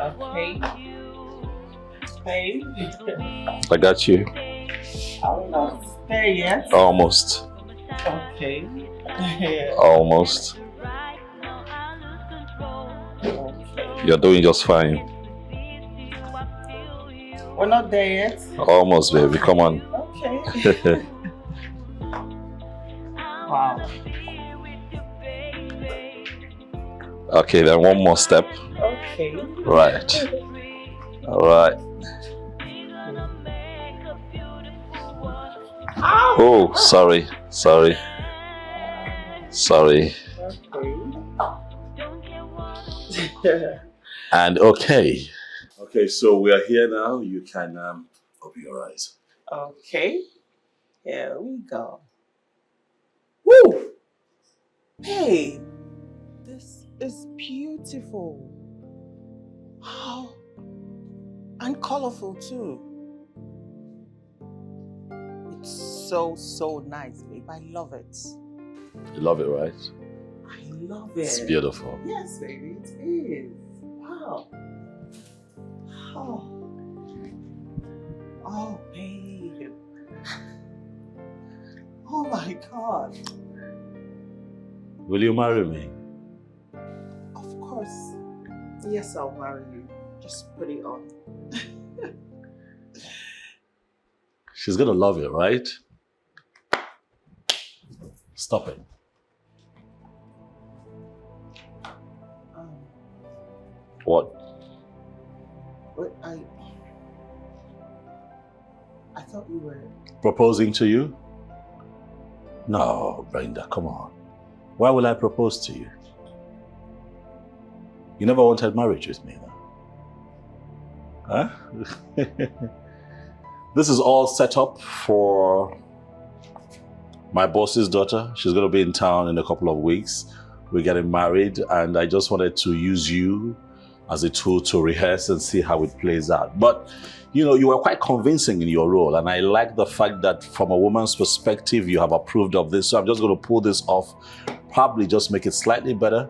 Okay. Hey. I got you. I'm not there yet. Almost. Okay. Almost. You're doing just fine. We're not there yet. Almost, baby. Come on. Okay. Wow. Okay, then one more step. Okay. Right. All right. Oh, sorry. Sorry. Okay. And okay. Okay, so we are here now. You can open your eyes. Okay. Here we go. Woo! Hey, this is beautiful. Wow. And colorful too. It's so nice, babe. I love it. You love it, right? I love it. It's beautiful. Yes, baby, it is. Wow. Oh, babe. Oh my God. Will you marry me? Of course. Yes, I'll marry you. Just put it on. She's gonna love it, right? Stop it. What? But I thought you were... Proposing to you? No, Brenda, come on. Why will I propose to you? You never wanted marriage with me, though. Huh? This is all set up for my boss's daughter. She's going to be in town in a couple of weeks. We're getting married, and I just wanted to use you as a tool to rehearse and see how it plays out. But, you know, you were quite convincing in your role, and I like the fact that from a woman's perspective, you have approved of this. So I'm just going to pull this off, probably just make it slightly better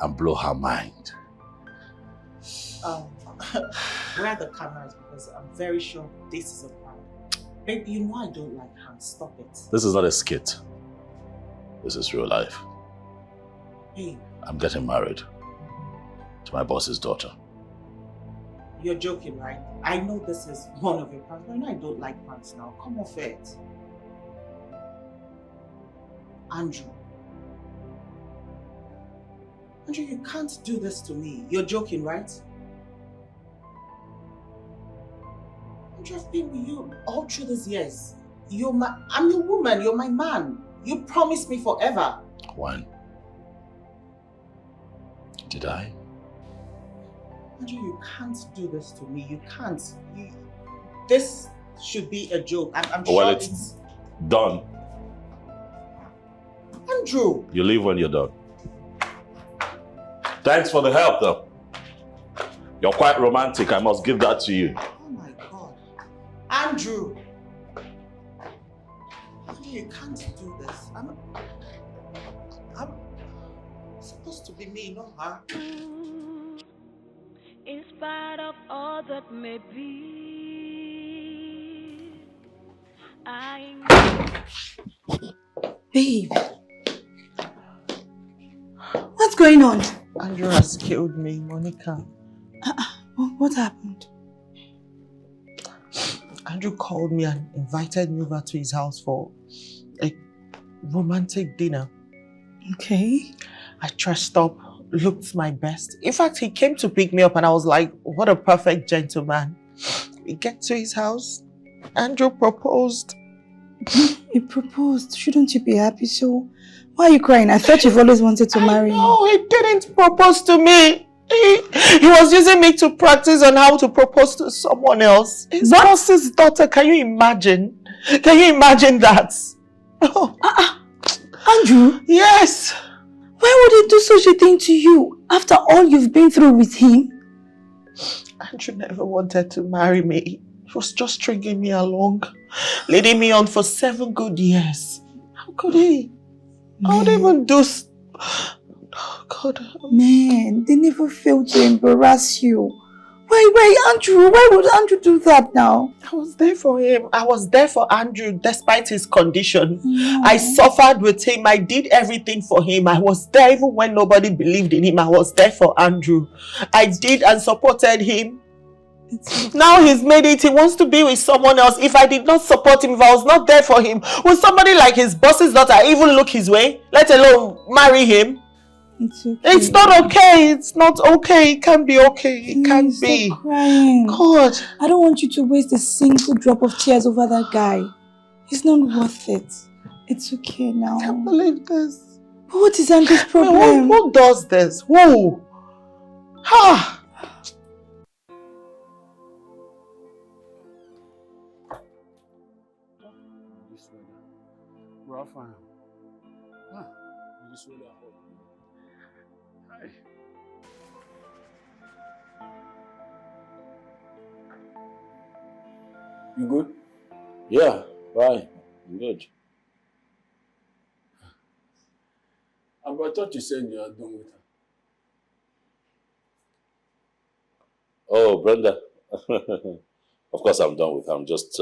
and blow her mind. Where are the cameras? Because I'm very sure this is a plan. Babe, you know I don't like hands. Stop it. This is not a skit. This is real life. Hey. I'm getting married to my boss's daughter. You're joking, right? I know this is one of your plans, but I know I don't like pants now. Come off it. Andrew, you can't do this to me. You're joking, right? Andrew, I've been with you all through these years. I'm your woman, you're my man. You promised me forever. When? Did I? Andrew, you can't do this to me. You can't. This should be a joke. I'm sure well, it's done. Andrew! You leave when you're done. Thanks for the help, though. You're quite romantic. I must give that to you. Oh my God. Andrew! Andrew, you can't do this. I'm supposed to be me, not her. In spite of all that may be, Babe, what's going on? Andrew has killed me, Monica. What happened? Andrew called me and invited me over to his house for a romantic dinner. Okay. I dressed up, looked my best. In fact, he came to pick me up and I was like, what a perfect gentleman. We get to his house. Andrew proposed. He proposed. Shouldn't you be happy? So why are you crying? I thought you've always wanted to marry him. No, he didn't propose to me. He was using me to practice on how to propose to someone else. His boss's daughter. Can you imagine? Can you imagine that? Oh. Andrew? Yes. Why would he do such a thing to you after all you've been through with him? Andrew never wanted to marry me. He was just stringing me along, leading me on for 7 good years. How could he? I would even do... Oh, God. Man, they never failed to embarrass you. Wait, Andrew, why would Andrew do that now? I was there for him. I was there for Andrew despite his condition. No. I suffered with him. I did everything for him. I was there even when nobody believed in him. I was there for Andrew. I did and supported him. Now he's made it. He wants to be with someone else. If I did not support him, if I was not there for him, would somebody like his boss's daughter even look his way? Let alone marry him? It's okay. It's not okay. It's not okay. It can't be okay. It can't be. Stop crying. God. I don't want you to waste a single drop of tears over that guy. It's not worth it. It's okay now. I can't believe this. But what is Andrew's problem? Who does this? Who? Ha! You good? Yeah, fine. I'm good. I thought you said you are done with her. Oh, Brenda. Of course I'm done with her. I'm just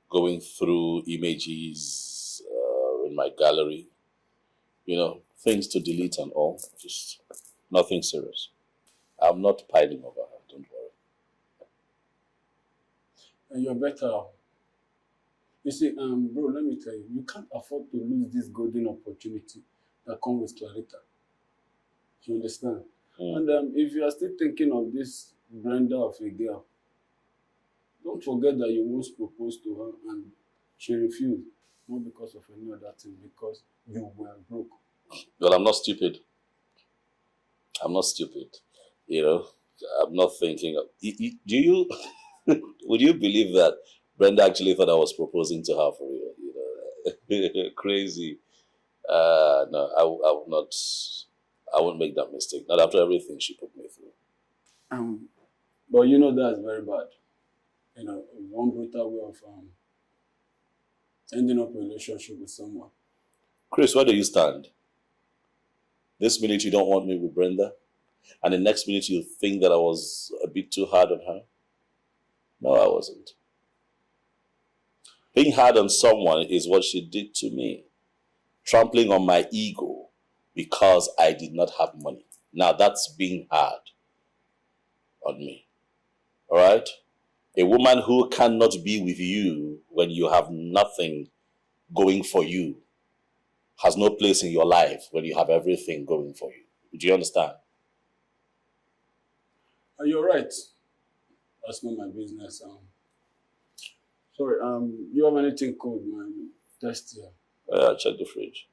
going through images in my gallery. You know, things to delete and all. Just nothing serious. I'm not piling over her, don't worry. And you're better. You see, bro, let me tell you, you can't afford to lose this golden opportunity that comes with Clarita. You understand? And if you are still thinking of this Brenda of a girl, don't forget that you once proposed to her and she refused. Not because of any other thing, because you were broke. Well, I'm not stupid. I'm not stupid. You know, I'm not thinking of... Do you... Would you believe that Brenda actually thought I was proposing to her for real? You know, crazy. No, I would not. I won't make that mistake. Not after everything she put me through. But you know that's very bad. You know, one brutal way of ending up a relationship with someone. Chris, where do you stand? This minute you don't want me with Brenda, and the next minute you think that I was a bit too hard on her? No, I wasn't. Being hard on someone is what she did to me. Trampling on my ego because I did not have money. Now that's being hard on me. All right? A woman who cannot be with you when you have nothing going for you has no place in your life when you have everything going for you. Do you understand? You're right. That's not my business. Sorry, you have anything cold, man? Test here. Yeah, check the fridge.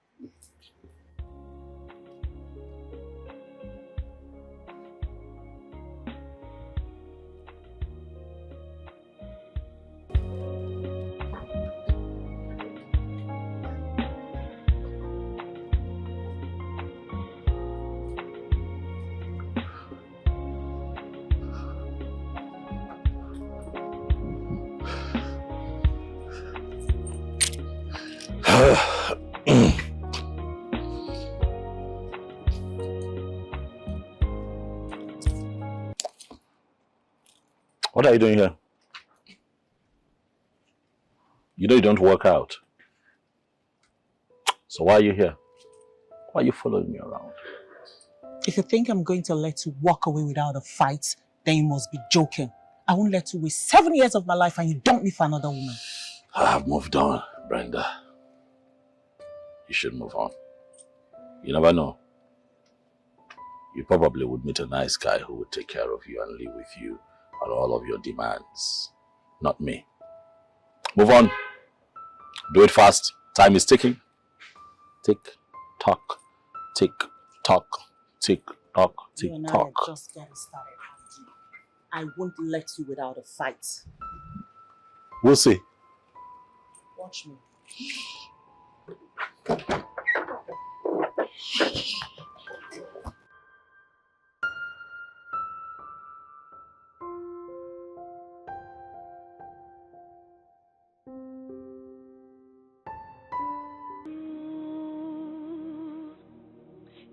What are you doing here? You know you don't work out. So why are you here? Why are you following me around? If you think I'm going to let you walk away without a fight, then you must be joking. I won't let you waste 7 years of my life and you dump me for another woman. I have moved on, Brenda. You should move on. You never know. You probably would meet a nice guy who would take care of you and live with you on all of your demands. Not me. Move on. Do it fast. Time is ticking. Tick, tock, tick, tock, tick, tock, tick, You and I tock. are just getting started. I won't let you without a fight. We'll see. Watch me.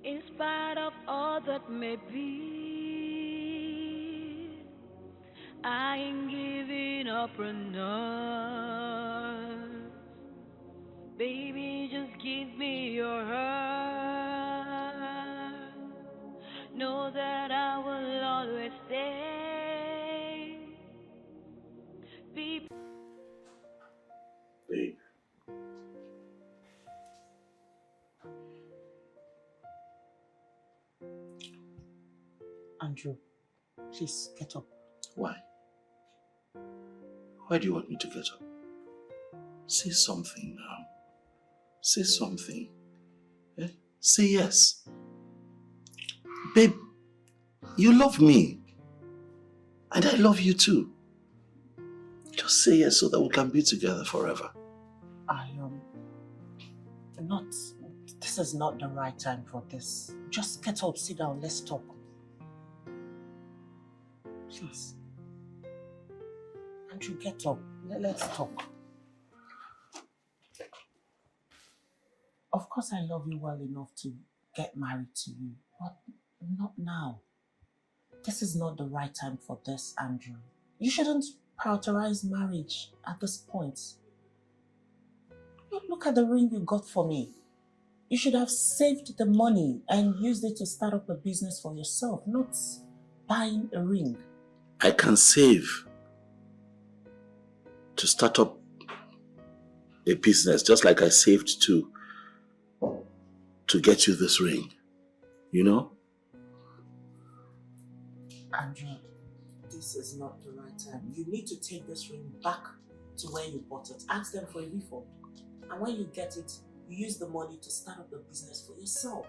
In spite of all that may be, I ain't giving up on us. Baby, just give me your heart. Know that I will always stay. Be Babe. Andrew, please get up. Why? Why do you want me to get up? Say something now. Say something. Eh? Say yes. Babe, you love me. And I love you too. Just say yes so that we can be together forever. This is not the right time for this. Just get up, sit down, let's talk. Please. Andrew, get up. Let's talk. Of course I love you well enough to get married to you, but not now. This is not the right time for this, Andrew. You shouldn't prioritize marriage at this point. Look at the ring you got for me. You should have saved the money and used it to start up a business for yourself, not buying a ring. I can save to start up a business just like I saved to get you this ring. You know? Andrew, this is not the right time. You need to take this ring back to where you bought it. Ask them for a refund. And when you get it, you use the money to start up a business for yourself.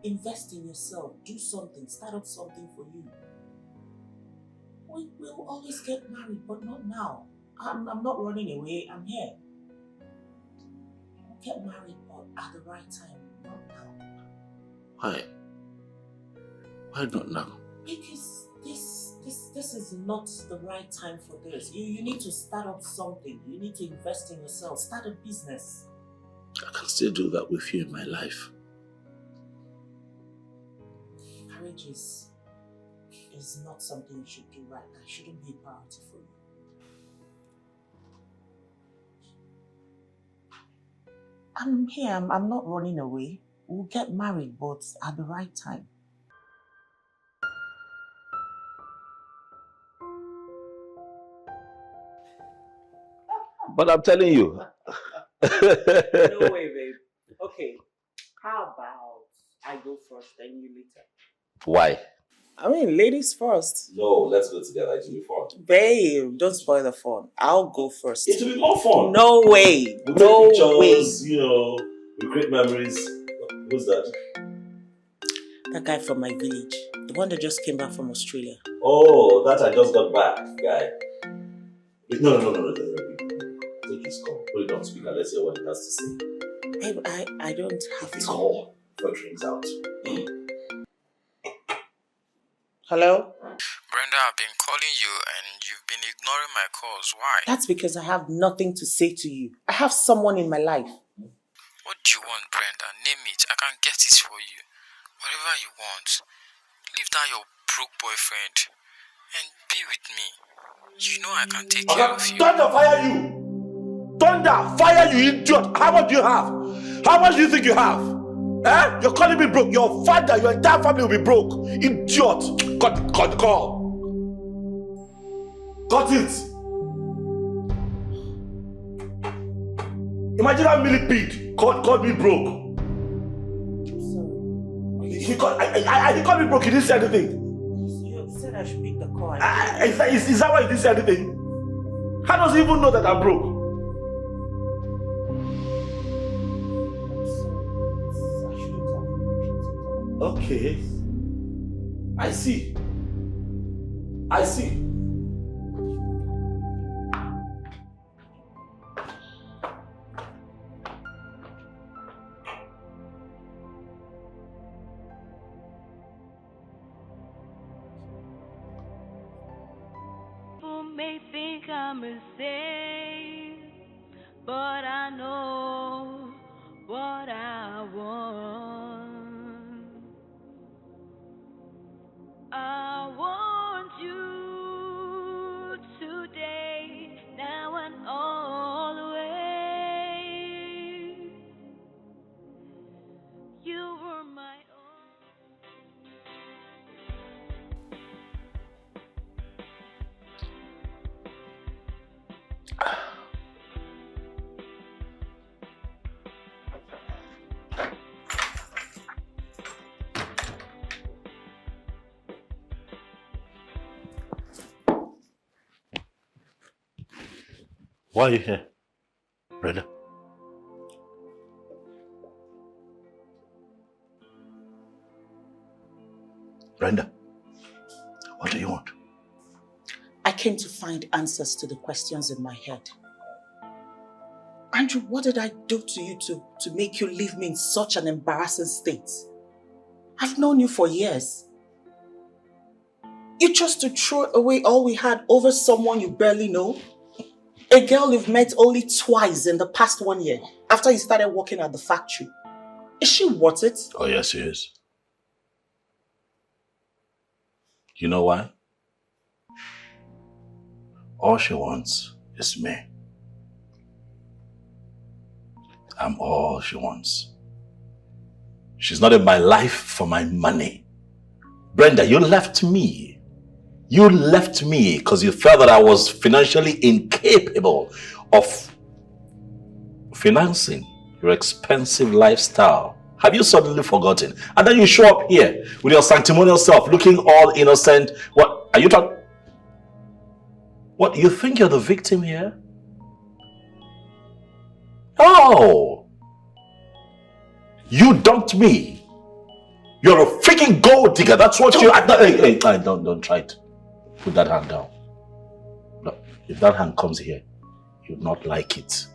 Invest in yourself. Do something. Start up something for you. We'll always get married, but not now. I'm not running away. I'm here. We'll get married, but at the right time, not now. Why? Why not now? Because this is not the right time for this. You need to start up something. You need to invest in yourself. Start a business. I can still do that with you in my life. Marriage is not something you should do right now. It shouldn't be a priority for you. I'm here. I'm not running away. We'll get married, but at the right time. But I'm telling you. No way, babe. Okay. How about I go first, then you later? Why? I mean, ladies first. No, let's go together. It will be fun. Babe, don't spoil the fun. I'll go first. It will be more fun. No way. We'll No take pictures, way. you know, we create memories. Who's that? That guy from my village. The one that just came back from Australia. Oh, that I just got back, guy. No. Take his call. Put it on speaker. Let's hear what he has to say. Babe, I don't have to. Call. Put drinks out. Hello? Brenda, I've been calling you and you've been ignoring my calls. Why? That's because I have nothing to say to you. I have someone in my life. What do you want, Brenda? Name it. I can get it for you. Whatever you want. Leave down your broke boyfriend and be with me. You know I can take care of you. Thunder, fire you! Thunder, fire you, idiot! How much do you have? How much do you think you have? Eh? You're calling me broke. Your father, your entire family will be broke. Idiot! Cut the call. Cut it. Imagine how millipede called me broke. He called me broke. He didn't say anything. You said I should pick the call. Is that why he didn't say anything? How does he even know that I'm broke? Okay. I see. People may think I'm insane, but I know what I want. I want you to Why are you here, Brenda? Brenda, what do you want? I came to find answers to the questions in my head. Andrew, what did I do to you to make you leave me in such an embarrassing state? I've known you for years. You chose to throw away all we had over someone you barely know? A girl you've met only twice in the past 1 year, after you started working at the factory. Is she worth it? Oh, yes, she is. You know why? All she wants is me. I'm all she wants. She's not in my life for my money. Brenda, you left me. You left me because you felt that I was financially incapable of financing your expensive lifestyle. Have you suddenly forgotten? And then you show up here with your sanctimonial self looking all innocent. What are you talking? What, you think you're the victim here? Oh! You dumped me. You're a freaking gold digger. That's what you... Hey, don't try it. Put that hand down. No, if that hand comes here, you'll not like it.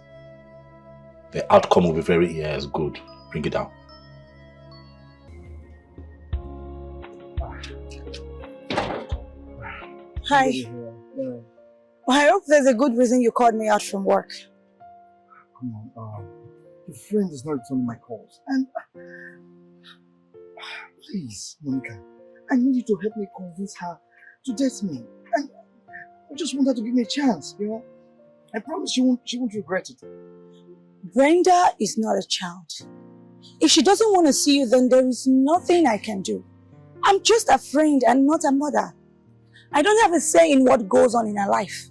The outcome will be very good. Bring it down. Hi. Well, I hope there's a good reason you called me out from work. Come on, your friend is not returning my calls. And please, Monica, I need you to help me convince her to date me. And I just want her to give me a chance, you know? I promise she won't regret it. Brenda is not a child. If she doesn't want to see you, then there is nothing I can do. I'm just a friend and not a mother. I don't have a say in what goes on in her life.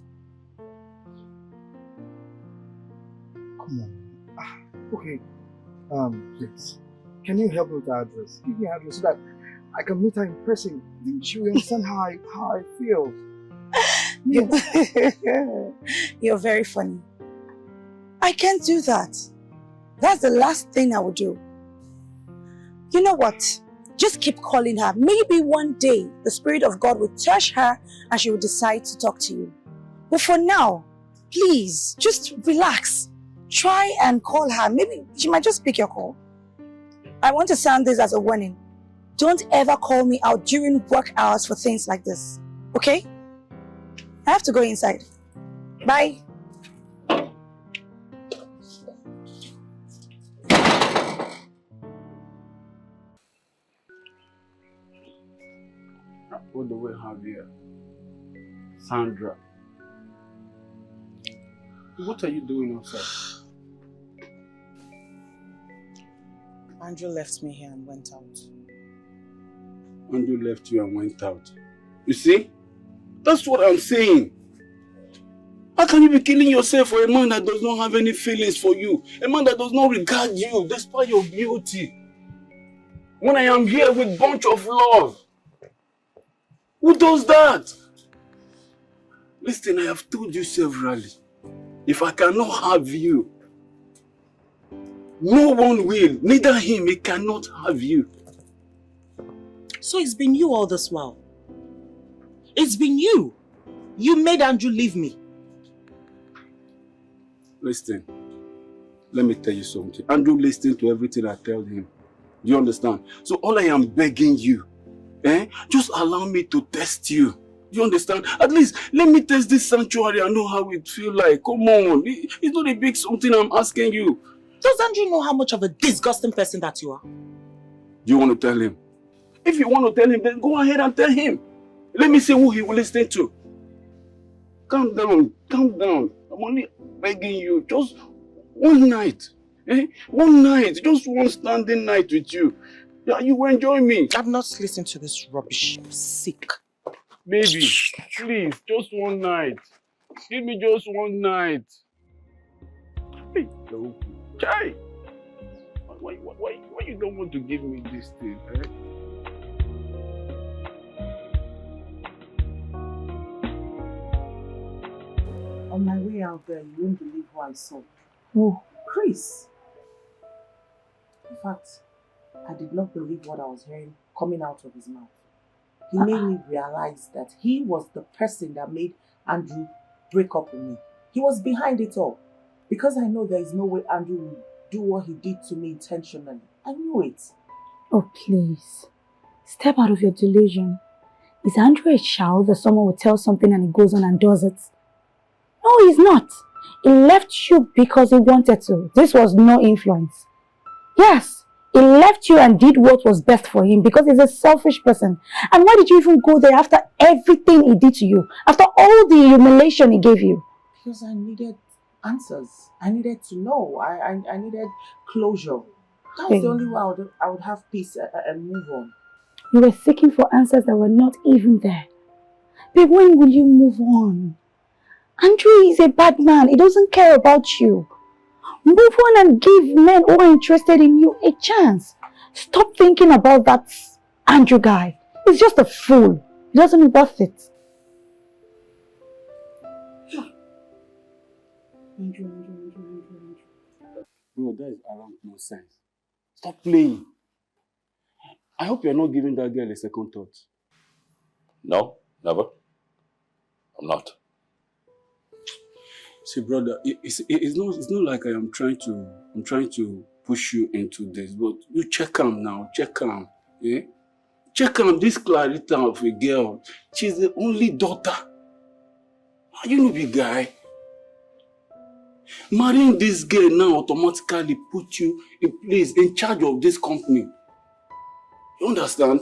Come on. Okay. Please. Can you help me with her address? Give me her address so that I can meet her in person. Then she will understand how I feel. You're very funny. I can't do that. That's the last thing I would do. You know what? Just keep calling her. Maybe one day the Spirit of God will touch her and she will decide to talk to you. But for now, please, just relax. Try and call her. Maybe she might just pick your call. I want to sound this as a warning. Don't ever call me out during work hours for things like this. Okay? I have to go inside. Bye. What do we have here? Sandra. What are you doing outside? Andrew left me here and went out. Andrew left you and went out. You see? That's what I'm saying. How can you be killing yourself for a man that does not have any feelings for you? A man that does not regard you despite your beauty? When I am here with a bunch of love. Who does that? Listen, I have told you severally. If I cannot have you, no one will. Neither him, he cannot have you. So it's been you all this while. It's been you. You made Andrew leave me. Listen, let me tell you something. Andrew listened to everything I tell him. Do you understand? So all I am begging you, just allow me to test you. Do you understand? At least let me test this sanctuary and know how it feels like. Come on. It's not a big something I'm asking you. Does Andrew know how much of a disgusting person that you are? Do you want to tell him? If you want to tell him, then go ahead and tell him. Let me see who he will listen to. Calm down. Calm down. I'm only begging you. Just one night. One night. Just one standing night with you. Yeah, you will enjoy me. I'm not listening to this rubbish. I'm sick. Baby, please, just one night. Give me just one night. Hey, Chai. Why you don't want to give me this thing, On my way out there, you won't believe who I saw. Oh. Chris. In fact, I did not believe what I was hearing coming out of his mouth. He made me realize that he was the person that made Andrew break up with me. He was behind it all. Because I know there is no way Andrew would do what he did to me intentionally. I knew it. Oh, please. Step out of your delusion. Is Andrew a child that someone will tell something and he goes on and does it? No, he's not. He left you because he wanted to. This was no influence. Yes, he left you and did what was best for him because he's a selfish person. And why did you even go there after everything he did to you? After all the humiliation he gave you? Because I needed answers. I needed to know. I needed closure. That was the only way I would have peace and move on. You were seeking for answers that were not even there. Babe, when will you move on? Andrew is a bad man. He doesn't care about you. Move on and give men who are interested in you a chance. Stop thinking about that Andrew guy. He's just a fool. He doesn't be worth it. Andrew. Bro, that is around nonsense. Stop playing. I hope you're not giving that girl a second thought. No, never. I'm not. See, brother, it's not like I'm trying to push you into this, but you check him now, check him. Eh? Check him, this Clarita of a girl. She's the only daughter. Are you no big guy? Marrying this girl now automatically put you in charge of this company. You understand?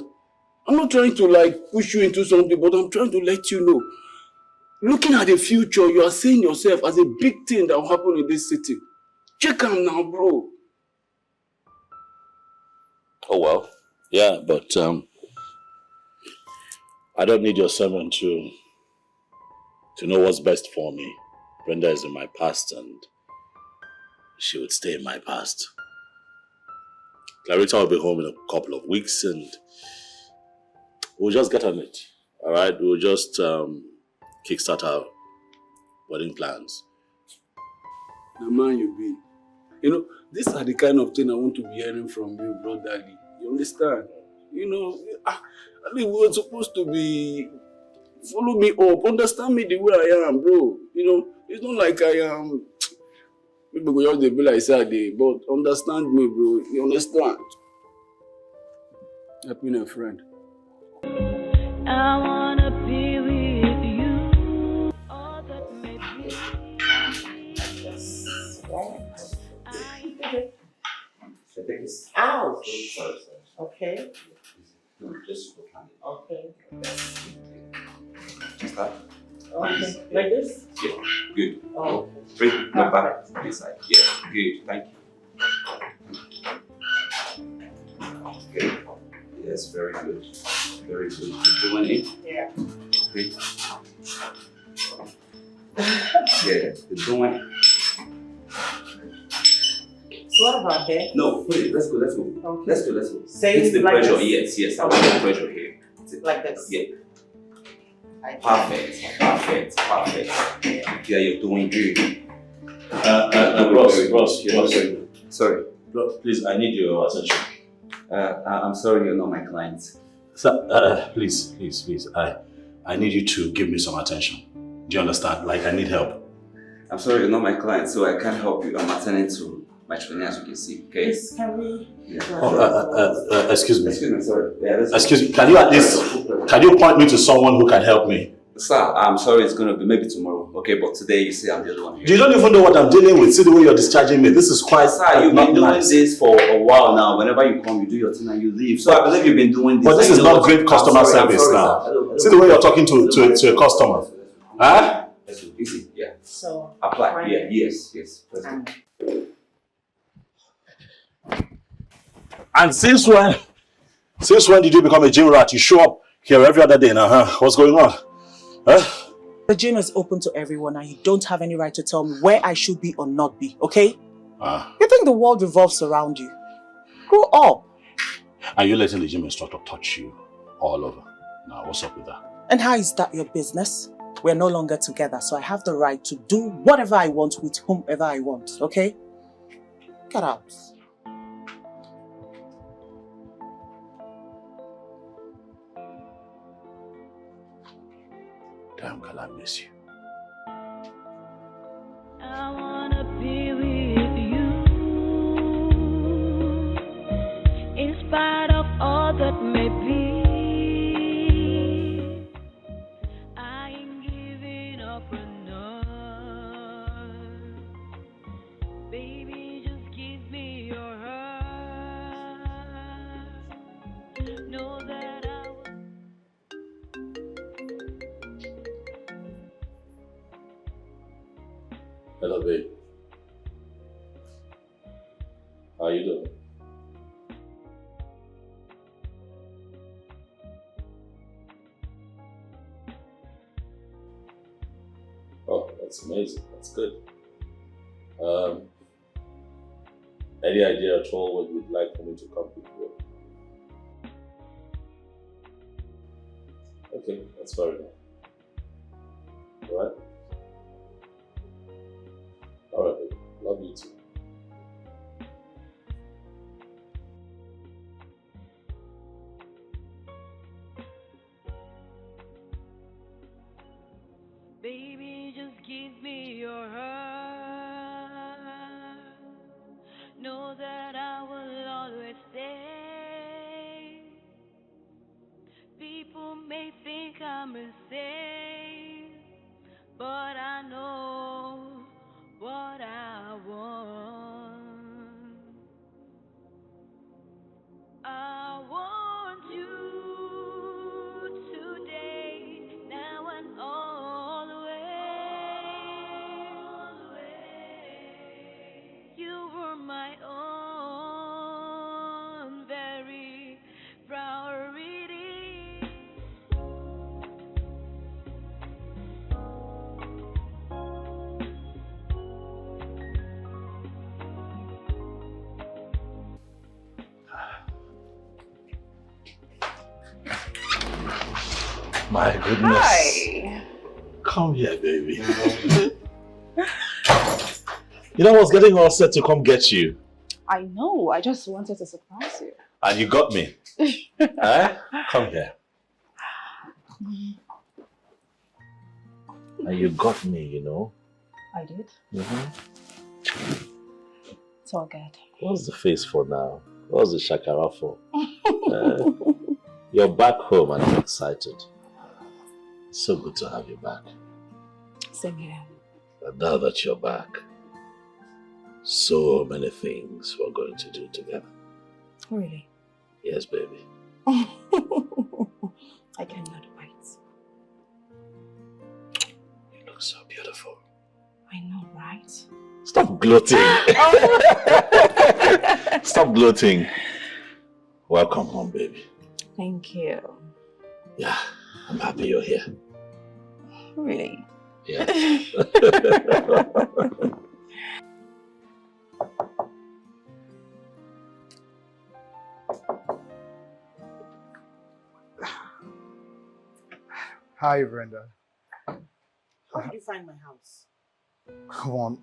I'm not trying to push you into something, but I'm trying to let you know. Looking at the future, you are seeing yourself as a big thing that will happen in this city. Check him now, bro. Oh well, yeah, but I don't need your sermon to know what's best for me. Brenda is in my past and she would stay in my past. Clarita will be home in a couple of weeks and we'll just get on it. Alright, we'll just kickstart our wedding plans. The man you be. You know, these are the kind of thing I want to be hearing from you, brotherly. You understand? You know, I think we were supposed to be follow me up, understand me the way I am, bro. You know, it's not like I am. People go just be like Saturday, but understand me, bro. You understand? I've been a friend. I wanna be with you. All that may be. Ouch. Okay. Just Okay. just that. Okay. Like this? Yeah, good. Oh. Bring no back this side. Yeah, good. Thank you. Okay. Yes, very good. Very good. You're doing it. Yeah. Okay. Yeah, you're doing it. So what about here? No, put it. Let's go. Okay. Let's go. Same It's the like pressure. this? Yes. I want the pressure here. Like this? Yeah. Perfect. Yeah, you're doing good. Ross. Sorry. Please, I need your attention. I'm sorry, you're not my client. Sir, please. I need you to give me some attention. Do you understand? Like, I need help. I'm sorry, you're not my client, so I can't help you. I'm attending to my training, as you can see, okay? Yes, can we? Yeah. Excuse me. Excuse me, sorry. Yeah, Excuse me, can you point me to someone who can help me? Sir, I'm sorry, it's going to be maybe tomorrow, okay? But today, you see, I'm the other one here. You don't even know what I'm dealing with. See the way you're discharging me. This is quite... Sir, you've been doing this for a while now. Whenever you come, you do your thing and you leave. So I believe you've been doing this. But this is not great customer service now. See the way you're talking to a customer. Huh? Easy, yeah. So, apply, yeah, yes. And since when did you become a gym rat? You show up here every other day now, huh? What's going on? Huh? the gym is open to everyone and you don't have any right to tell me where I should be or not be, okay? You think the world revolves around you? Grow up. Are you letting the gym instructor touch you all over? Now, what's up with that? And how is that your business? we're no longer together, so I have the right to do whatever I want with whomever I want, okay? Get out. Damn, girl, I miss you. I wanna be with you, in spite of all that may be. I ain't giving up enough. Baby, just give me your heart. Know that I will. Hello, babe. How you doing? Oh, that's amazing. That's good. Any idea at all what you'd like for me to come with you? Okay, that's fair enough. All right? All right, baby. Love you too. Baby, just give me your heart. Know that I will always stay. People may think I'm insane, but I know what I want. I want you today, now and always. You were my own very priority. My goodness. Hi. Come here, baby. You know, I was getting all set to come get you. I know. I just wanted to surprise you. And you got me. Eh? Come here. And you got me, you know. I did. Mm-hmm. It's all good. What's the face for now? What's the shakara for? You're back home and I'm excited. So good to have you back. Same here. And now that you're back, so many things we're going to do together. Really? Yes, baby. I cannot wait. You look so beautiful. I know, right? Stop gloating. Stop gloating. Welcome home, baby. Thank you. Yeah, I'm happy you're here. Really? Yeah. Hi, Brenda. How did you find my house? Come on.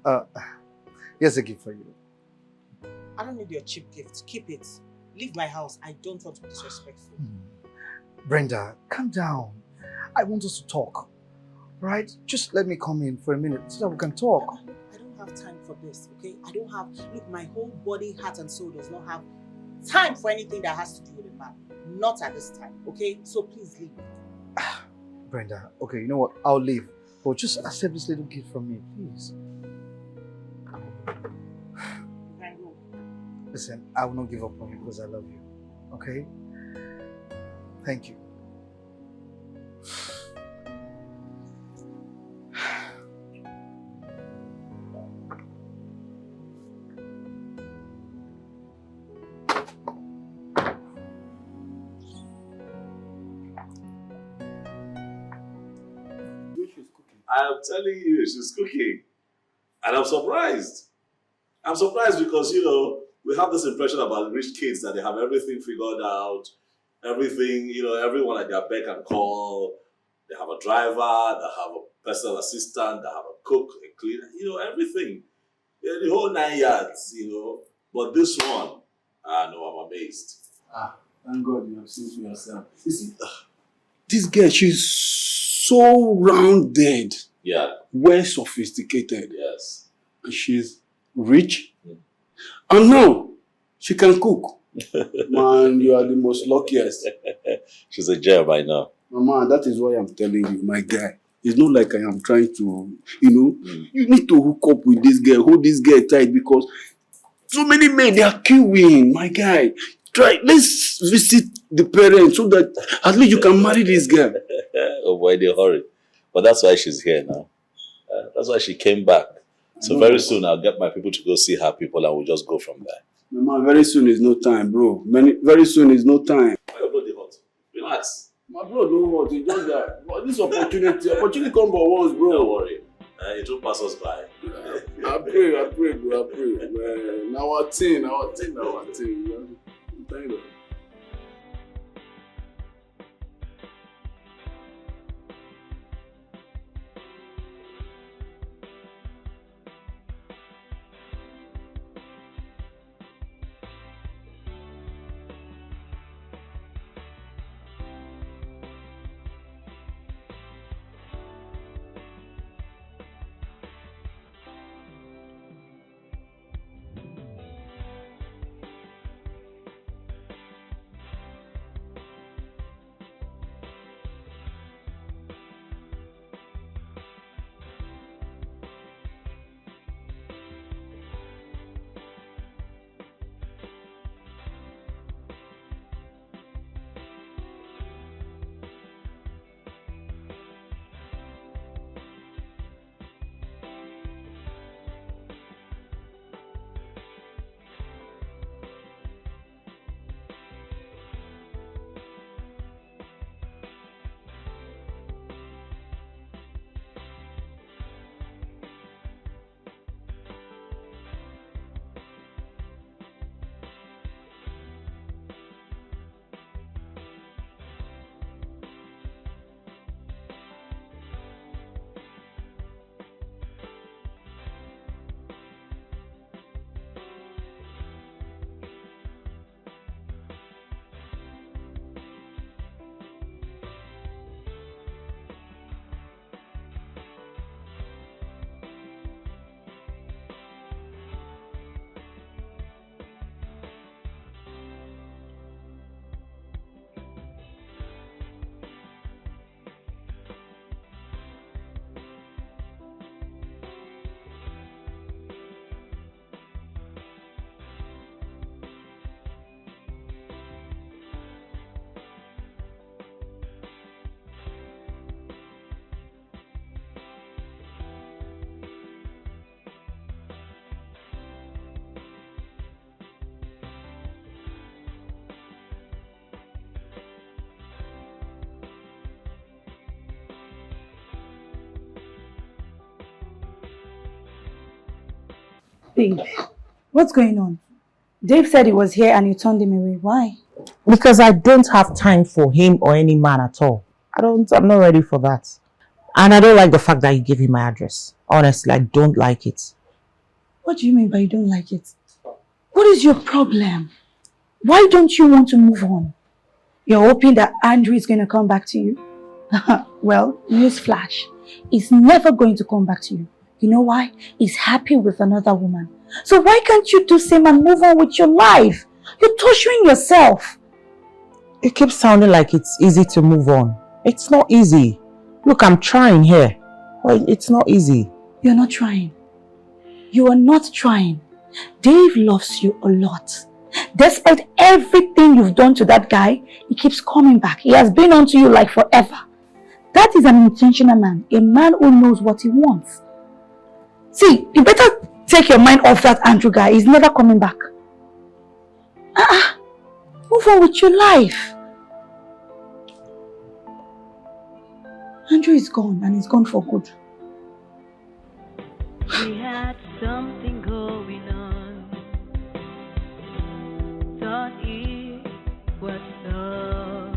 Here's a gift for you. I don't need your cheap gift. Keep it. Leave my house. I don't want to be disrespectful. Brenda, calm down. I want us to talk. Right? Just let me come in for a minute so that we can talk. I don't have time for this, okay? I don't have... Look, my whole body, heart and soul does not have time for anything that has to do with a man. Not at this time, okay? So please leave. Brenda, okay, you know what? I'll leave. But just accept this little gift from me, please. Listen, I will not give up on you because I love you. Okay? Thank you. I'm telling you, she's cooking. And I'm surprised. I'm surprised because, you know, we have this impression about rich kids that they have everything figured out, everything, you know, everyone at their beck and call. They have a driver, they have a personal assistant, they have a cook, a cleaner, everything. Yeah, the whole 9 yards, But this one, no, I'm amazed. Thank God you have seen for yourself. You see, this girl, she's so rounded. Yeah. Well sophisticated. Yes. And she's rich. And now, she can cook. Man, you are the most luckiest. She's a gem by now. Mama, that is why I'm telling you, my guy. It's not like I am trying to, you need to hook up with this girl, hold this girl tight, because so many men, they are queuing, my guy. Let's visit the parents so that at least you can marry this girl. Oh boy, they hurry. But that's why she's here now. That's why she came back. So very soon I'll get my people to go see her people and we'll just go from there. Mama, very soon is no time, bro. Very soon is no time. Why your blood dey hot? Relax. My bro, don't want it. Just that. But this opportunity come but once, bro. Don't worry. It won't pass us by. I pray, bro. I pray. Man, our team. Thank you. Babe, what's going on? Dave said he was here and you turned him away. Why? Because I don't have time for him or any man at all. I'm not ready for that. And I don't like the fact that you gave him my address. Honestly, I don't like it. What do you mean by you don't like it? What is your problem? Why don't you want to move on? You're hoping that Andrew is going to come back to you? Well, newsflash. He's never going to come back to you. You know why? He's happy with another woman. So why can't you do the same and move on with your life? You're torturing yourself. It keeps sounding like it's easy to move on. It's not easy. Look, I'm trying here. But it's not easy. You're not trying. You are not trying. Dave loves you a lot. Despite everything you've done to that guy, he keeps coming back. He has been on to you like forever. That is an intentional man. A man who knows what he wants. See, you better take your mind off that Andrew guy. He's never coming back. Move on with your life. Andrew is gone and he's gone for good. We had something going on. Thought it was love.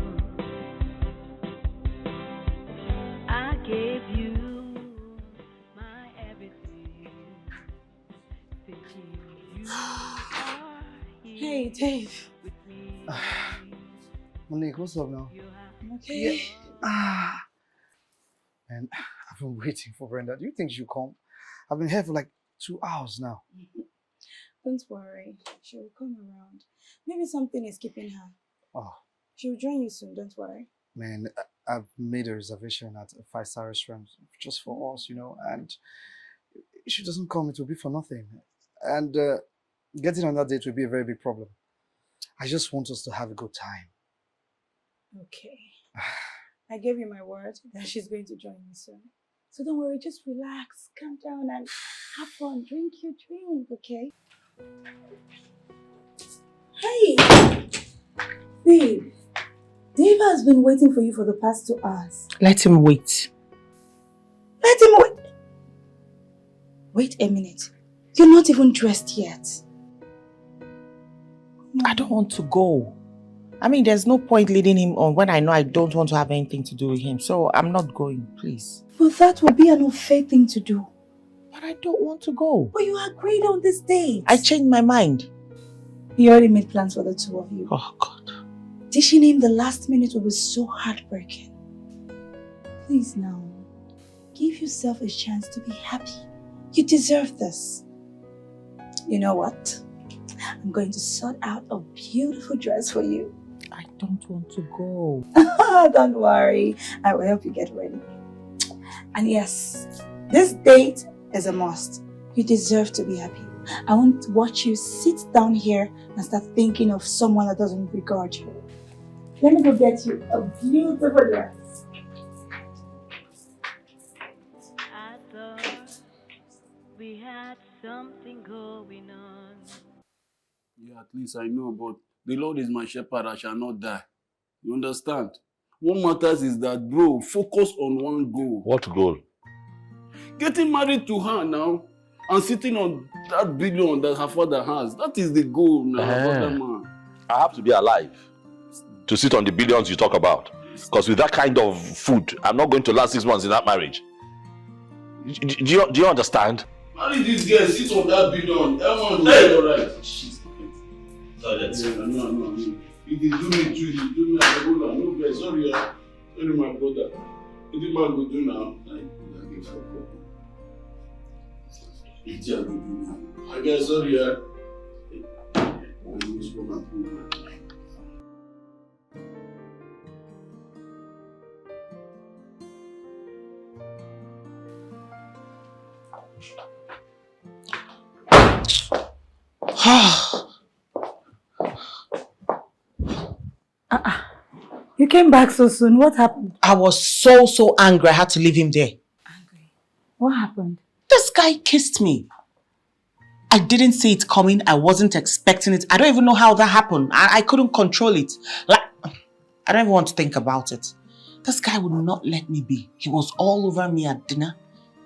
Hey, Dave. Monique, what's up now? I'm okay. Man, I've been waiting for Brenda. Do you think she'll come? I've been here for like 2 hours now. Don't worry. She will come around. Maybe something is keeping her. Oh. She will join you soon, don't worry. Man, I've made a reservation at a 5-star restaurant just for us, you know, and if she doesn't come, it will be for nothing. And getting on that date will be a very big problem. I just want us to have a good time. Okay. I gave you my word that she's going to join me soon. So don't worry, just relax, calm down and have fun. Drink your drink, okay? Hey! Babe, Dave has been waiting for you for the past 2 hours. Let him wait. Let him wait. Wait a minute. You're not even dressed yet. I don't want to go. I mean, there's no point leading him on when I know I don't want to have anything to do with him. So I'm not going, please. But that would be an unfair thing to do. But I don't want to go. But you agreed on this date. I changed my mind. He already made plans for the two of you. Oh, God. Dishing him the last minute will be so heartbreaking. Please now, give yourself a chance to be happy. You deserve this. You know what? I'm going to sort out a beautiful dress for you. I don't want to go. Don't worry. I will help you get ready. And yes, this date is a must. You deserve to be happy. I won't watch you sit down here and start thinking of someone that doesn't regard you. Let me go get you a beautiful dress. I thought we had something going on. Yeah, at least I know, but the Lord is my shepherd, I shall not die. You understand? What matters is that, bro, focus on one goal. What goal? Getting married to her now and sitting on that billion that her father has. That is the goal now, father man. I have to be alive to sit on the billions you talk about. Because with that kind of food, I'm not going to last 6 months in that marriage. Do you understand? Marry this girl, sit on that billion. Everyone will be alright. No. It is do me too, it is do me as a brother. No, guys, sorry, sorry, my brother. What the man go do now? I get fucked up. It's just go do now. I guess, sorry, I miss my program. You came back so soon. What happened? I was so angry. I had to leave him there. Angry? What happened? This guy kissed me. I didn't see it coming. I wasn't expecting it. I don't even know how that happened. I couldn't control it. Like, I don't even want to think about it. This guy would not let me be. He was all over me at dinner.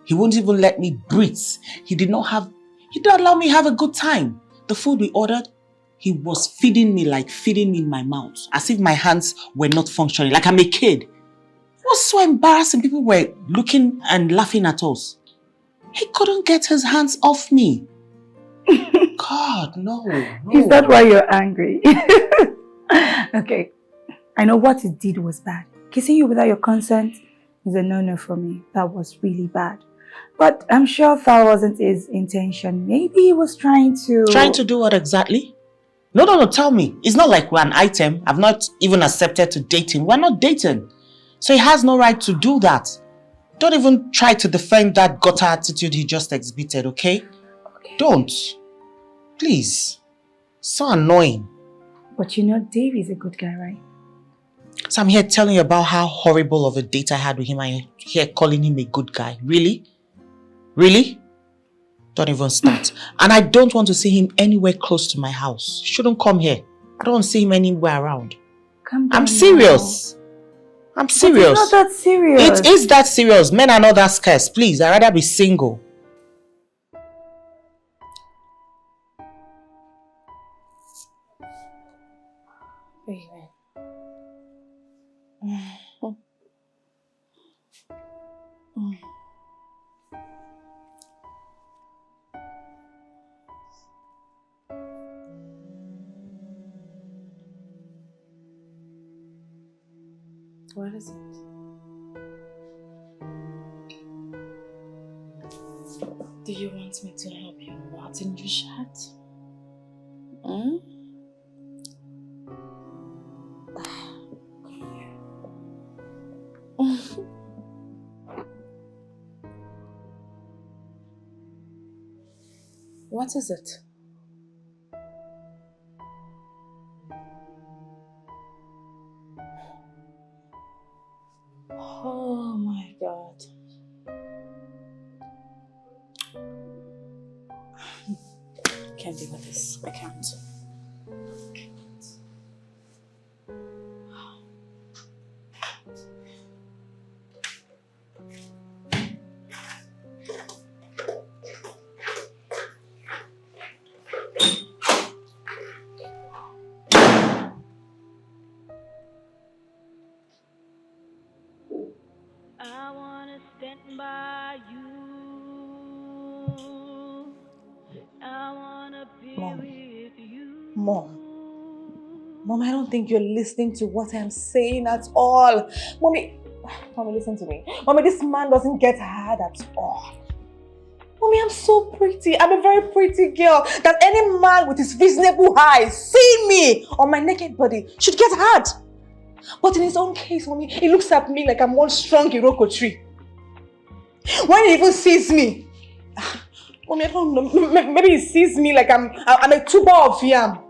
He wouldn't even let me breathe. He didn't allow me to have a good time. The food we ordered, he was feeding me in my mouth. As if my hands were not functioning. Like I'm a kid. It was so embarrassing. People were looking and laughing at us. He couldn't get his hands off me. God, no. Is that why you're angry? Okay. I know what he did was bad. Kissing you without your consent is a no-no for me. That was really bad. But I'm sure that wasn't his intention. Maybe he was trying to... Trying to do what exactly? No, tell me. It's not like we're an item. I've not even accepted to date him. We're not dating. So he has no right to do that. Don't even try to defend that gutter attitude he just exhibited, okay? Don't. Please. So annoying. But you know Dave is a good guy, right? So I'm here telling you about how horrible of a date I had with him. I'm here calling him a good guy. Really? Really? Don't even start. And I don't want to see him anywhere close to my house. He shouldn't come here. I don't want to see him anywhere around. Come down. I'm serious. I'm serious. But it's not that serious. It is that serious. Men are not that scarce. Please, I'd rather be single. Baby. What is it? Do you want me to help you rot in your shirt? Hmm? What is it? Oh my God. I can't deal with this. I can't. I wanna stand by you. I wanna be with you. Mom, I don't think you're listening to what I'm saying at all. Mommy, listen to me. Mommy, this man doesn't get hard at all. Mommy, I'm so pretty. I'm a very pretty girl that any man with his reasonable eyes seeing me on my naked body should get hard. But in his own case, Mommy, he looks at me like I'm one strong Iroko tree. When he even sees me, Mommy, I don't know, maybe he sees me like I'm a tuber of yam. Mommy,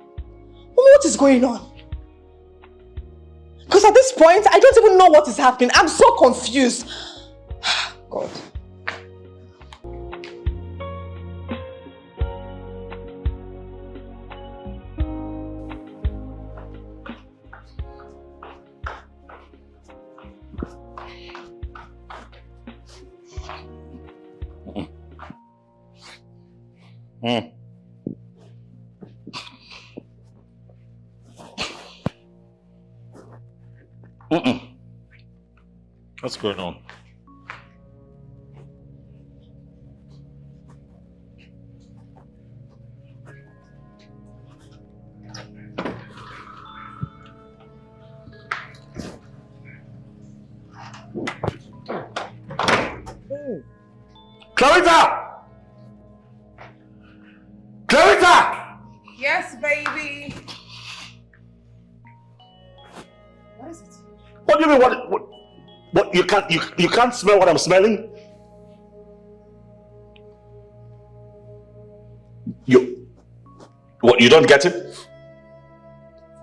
what is going on? Because at this point, I don't even know what is happening. I'm so confused. God. What's going on? Clarita! Clarita! Yes, baby. What is it? What do you mean? What? You can't smell what I'm smelling? You don't get it?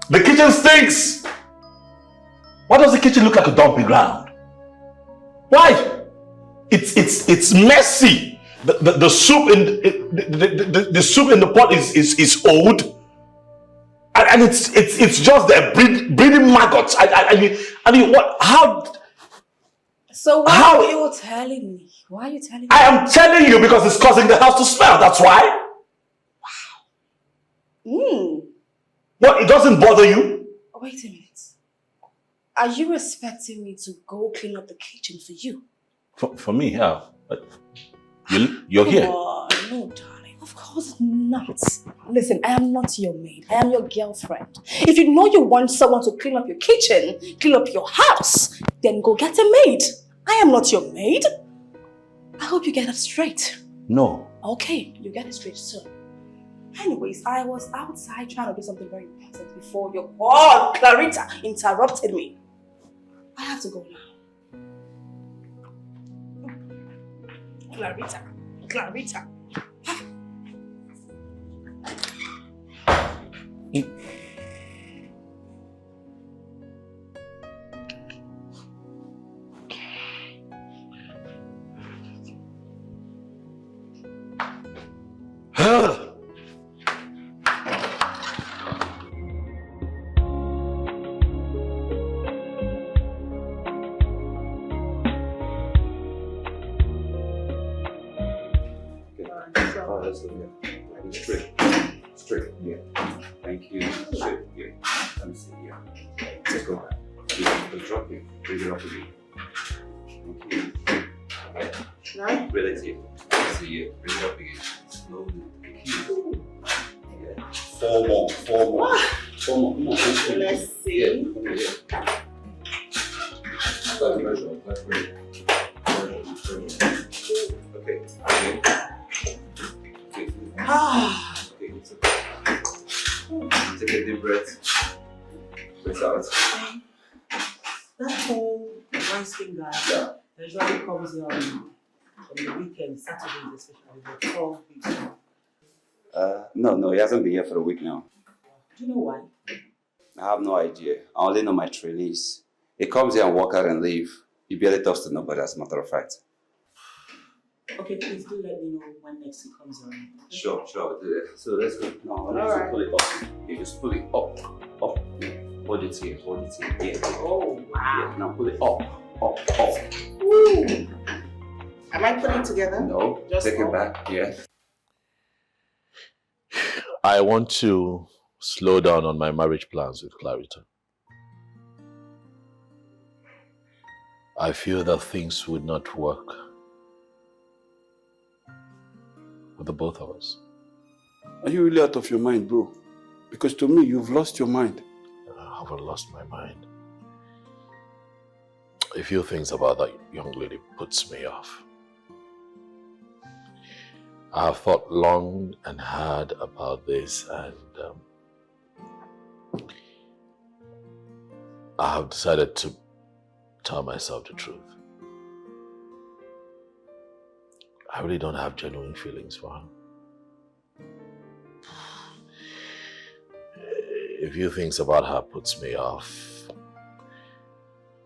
The kitchen stinks! Why does the kitchen look like a dumping ground? Why? It's messy. The soup in the soup in the pot is old, and it's just there breeding maggots. I mean what? How? So why are you telling me? Why are you telling me? I am telling you because it's causing the house to smell. That's why. Wow. What? It doesn't bother you? Wait a minute. Are you expecting me to go clean up the kitchen for you? For me, yeah. But you're here. Oh, no, darling. Of course not. Listen, I am not your maid. I am your girlfriend. If you know you want someone to clean up your kitchen, clean up your house, then go get a maid. I am not your maid. I hope you get that straight. No. Okay, you get it straight soon. Anyways, I was outside trying to do something very important before your Clarita interrupted me. I have to go now. Clarita. Straight, yeah. Thank you. Straight, yeah. Let me see, yeah. Let's go back. Yeah, the drop it. Bring it up again. Thank you. Yeah. Relative. Let's see, yeah. Bring it up again. Slowly. Thank you. Yeah. Four more. Come on. Let's see. Yeah. Okay. Okay, it's okay. Take a deep breath. Breathe out. That whole rice finger usually comes on the weekend, Saturdays especially, but 12 weeks. No, he hasn't been here for a week now. Do you know why? I have no idea. I only know my trainees. He comes here and walk out and leave. He barely talks to nobody, as a matter of fact. Okay, please do let me know when next he comes on. Sure, I'll do that. So let's go. No, let's Alright. pull it up. You just pull it up. Yeah. Hold it here. Yeah. Oh, wow. Yeah. Now pull it up. Woo. Am I putting it together? No, Just take it up. back. Yeah. I want to slow down on my marriage plans with Clarita. I feel that things would not work with the both of us. Are you really out of your mind, bro? Because to me, you've lost your mind. I haven't lost my mind. A few things about that young lady puts me off. I have thought long and hard about this, and I have decided to tell myself the truth. I really don't have genuine feelings for her. A few things about her puts me off.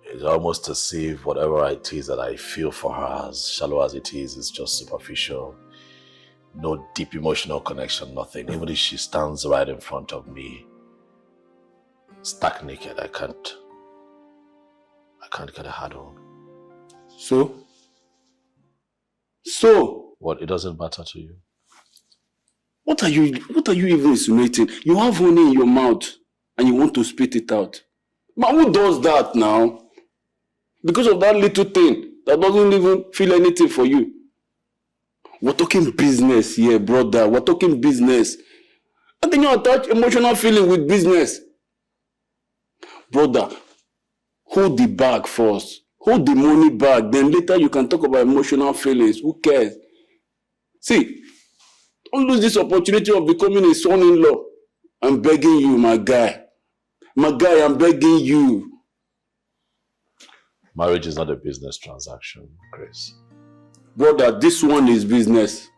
It's almost as if whatever it is that I feel for her, as shallow as it is just superficial. No deep emotional connection, nothing. Even if she stands right in front of me, stark naked, I can't get a hard on. So? What, it doesn't matter to you? What are you even insinuating? You have honey in your mouth and you want to spit it out. Man, who does that now? Because of that little thing that doesn't even feel anything for you. We're talking business here, brother. We're talking business. And then you attach emotional feeling with business. Brother, hold the bag first. Hold the money bag. Then later you can talk about emotional feelings. Who cares? See, don't lose this opportunity of becoming a son-in-law. I'm begging you, my guy. My guy, I'm begging you. Marriage is not a business transaction, Chris. Brother, this one is business.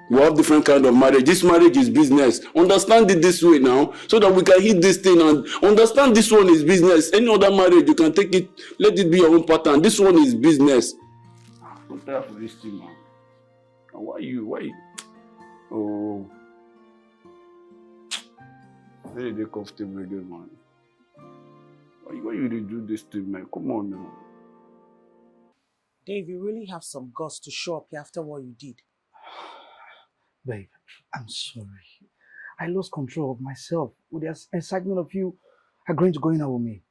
We have different kind of marriage. This marriage is business. Understand it this way now, so that we can hit this thing and understand this one is business. Any other marriage, you can take it, let it be your own pattern. This one is business. I'm tired of this thing, man. Why you? Oh. Very, very comfortable again, man. Why you do this thing, man? Come on now. Dave, you really have some guts to show up here after what you did. Babe, I'm sorry. I lost control of myself with the excitement of you agreeing to going out with me.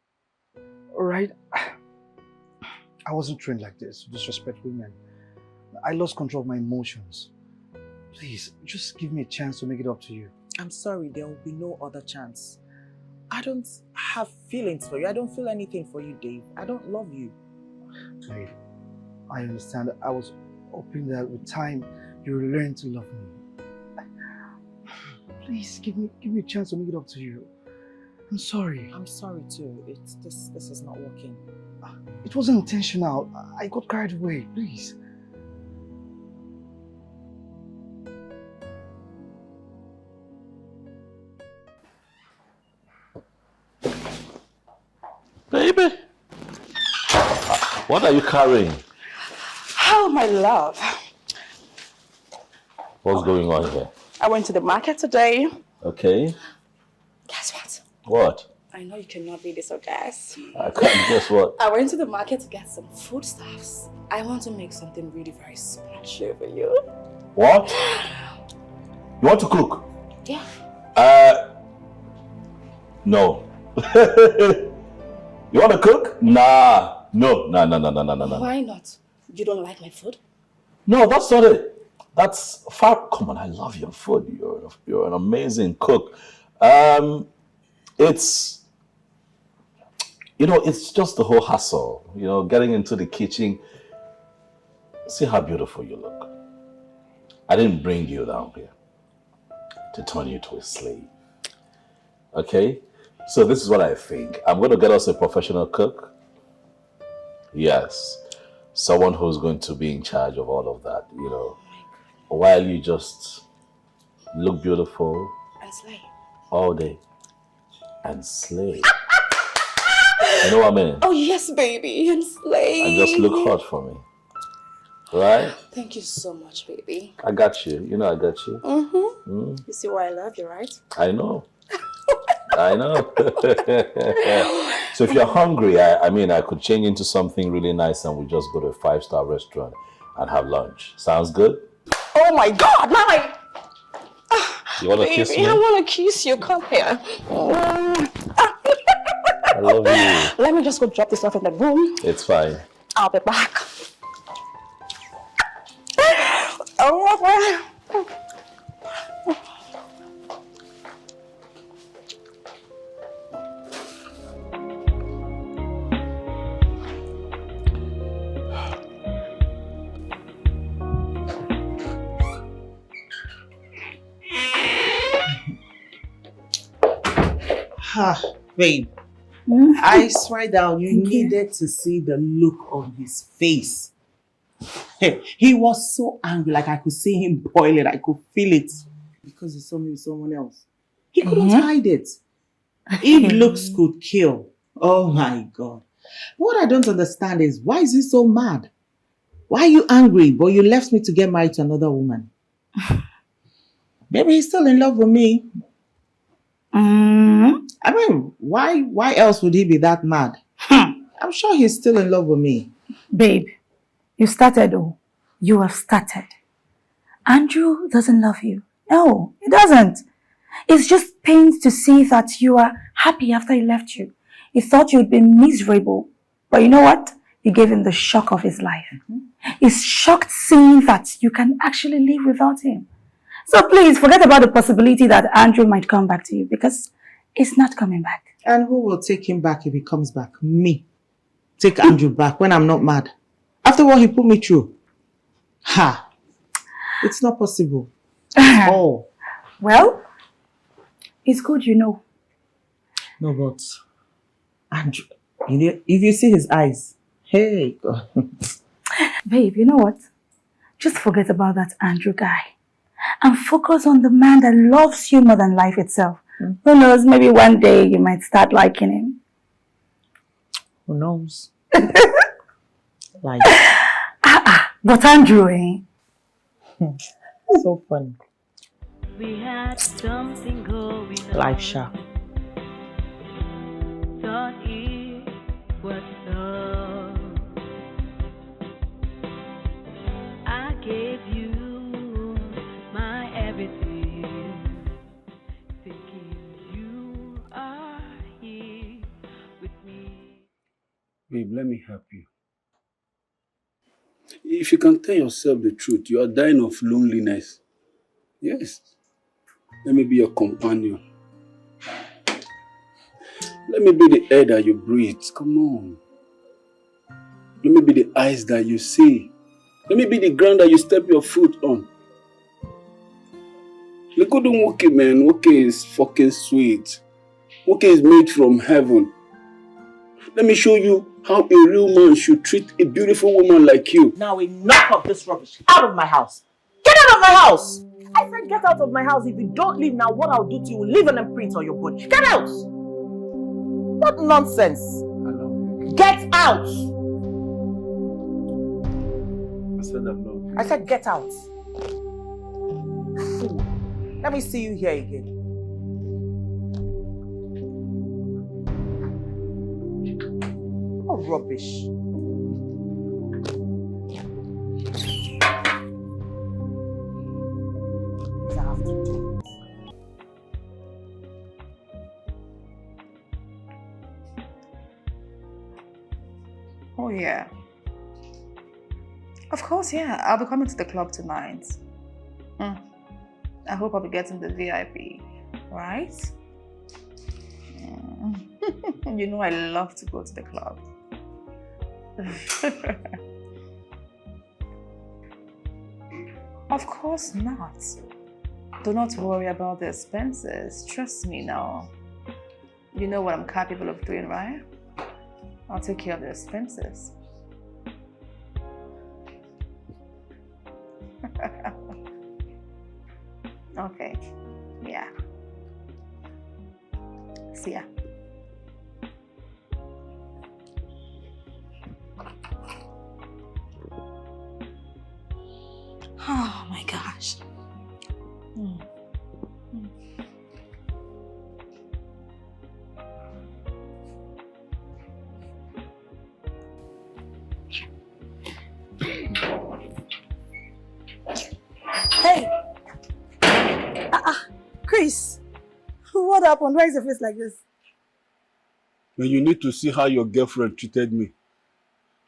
Alright? I wasn't trained like this, to disrespect women. I lost control of my emotions. Please, just give me a chance to make it up to you. I'm sorry, there will be no other chance. I don't have feelings for you. I don't feel anything for you, Dave. I don't love you. Babe, I understand. I was hoping that with time, you will learn to love me. Please, give me a chance to make it up to you. I'm sorry. I'm sorry too. This is not working. It wasn't intentional. I got carried away. Please. Baby, what are you carrying? Oh, my love. What's going on here? I went to the market today. Okay. Guess what? What? I know you cannot be this or guess. I can't guess what. I went to the market to get some foodstuffs. I want to make something really very special for you. What? You want to cook? Yeah. No. You want to cook? Nah. No. No. Why not? You don't like my food? No, that's not it. That's far. Come on, I love your food. You're an amazing cook. It's You know, it's just the whole hassle. You know, getting into the kitchen. See how beautiful you look. I didn't bring you down here to turn you to a slave. Okay? So this is what I think. I'm going to get us a professional cook. Yes. Someone who's going to be in charge of all of that, you know. While you just look beautiful And slay. all day and slay. You know what I mean? Oh yes, baby, and slay. And just look hot for me. Right? Thank you so much, baby. I got you. You know I got you. Mm-hmm. You see why I love you, right? I know. I know. So if you're hungry, I mean, I could change into something really nice and we just go to a 5-star restaurant and have lunch. Sounds good? Oh my God, now You want to kiss me? I want to kiss you. Come here. I love you. Let me just go drop this off in the room. It's fine. I'll be back. Oh, Babe, I swear down, you needed to see the look on his face. He was so angry, like I could see him boiling, I could feel it. Because he saw me with someone else. He couldn't hide it. If looks could kill, oh my God. What I don't understand is, why is he so mad? Why are you angry, but you left me to get married to another woman? Maybe he's still in love with me. I mean, why else would he be that mad? I'm sure he's still in love with me. Babe, you started, oh. You have started. Andrew doesn't love you. No, he doesn't. It's just pain to see that you are happy after he left you. He thought you'd been miserable. But you know what? You gave him the shock of his life. He's shocked seeing that you can actually live without him. So please, forget about the possibility that Andrew might come back to you because he's not coming back. And who will take him back if he comes back? Me. Take Andrew back when I'm not mad. After what he put me through. Ha! It's not possible. Oh. Well, it's good you know. No, but Andrew, you know, if you see his eyes, hey, God. Babe, you know what? Just forget about that Andrew guy and focus on the man that loves you more than life itself. Who knows, maybe one day you might start liking him. Who knows? But Andrew, eh? So funny. We had something going on. Life sharp. Thought it was love. I gave you my everything, thinking you are here with me. Babe, let me help you. If you can tell yourself the truth, you are dying of loneliness. Yes. Let me be your companion. Let me be the air that you breathe. Come on. Let me be the eyes that you see. Let me be the ground that you step your foot on. Look at Woke, man. Woke is fucking sweet. Woke is made from heaven. Let me show you how a real man should treat a beautiful woman like you. Now enough of this rubbish. Out of my house. Get out of my house! I said get out of my house. If you don't leave now, what I'll do to you will leave an imprint on your body. Get out! What nonsense? Get out! I said I'm not. I said get out. Fool. Let me see you here again. What rubbish. I have to do it. Oh yeah. Of course, yeah. I'll be coming to the club tonight. I hope I'll be getting the VIP, right? You know I love to go to the club. Of course not. Do not worry about the expenses. Trust me now. You know what I'm capable of doing, right? I'll take care of the expenses. Okay. Yeah. See ya. Oh my gosh. Hey! Chris! What happened? Why is your face like this? Then you need to see how your girlfriend treated me.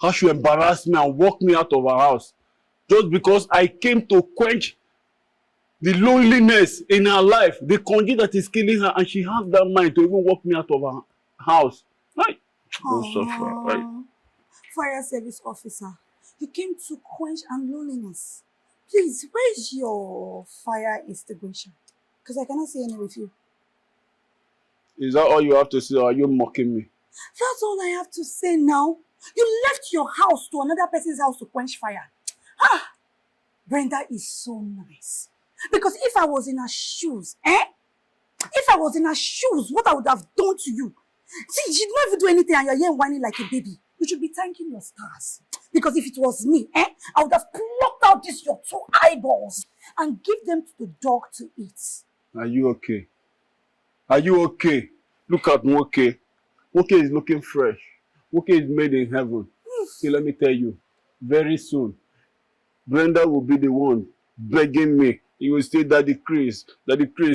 How she embarrassed me and walked me out of her house. Just because I came to quench the loneliness in her life, the condition that is killing her, and she has that mind to even walk me out of her house. Right? Don't suffer, right? Fire service officer, you came to quench our loneliness. Please, where is your fire extinguisher? Because I cannot see any with you. Is that all you have to say, or are you mocking me? That's all I have to say now. You left your house to another person's house to quench fire. Brenda is so nice. Because if I was in her shoes, If I was in her shoes, what I would have done to you? See, she did not even do anything and you're here whining like a baby. You should be thanking your stars. Because if it was me, I would have plucked out your 2 eyeballs and give them to the dog to eat. Are you okay? Are you okay? Look at Nwoke. Nwoke is looking fresh. Nwoke is made in heaven. See, let me tell you, very soon, Brenda will be the one begging me. He will say, Daddy Chris,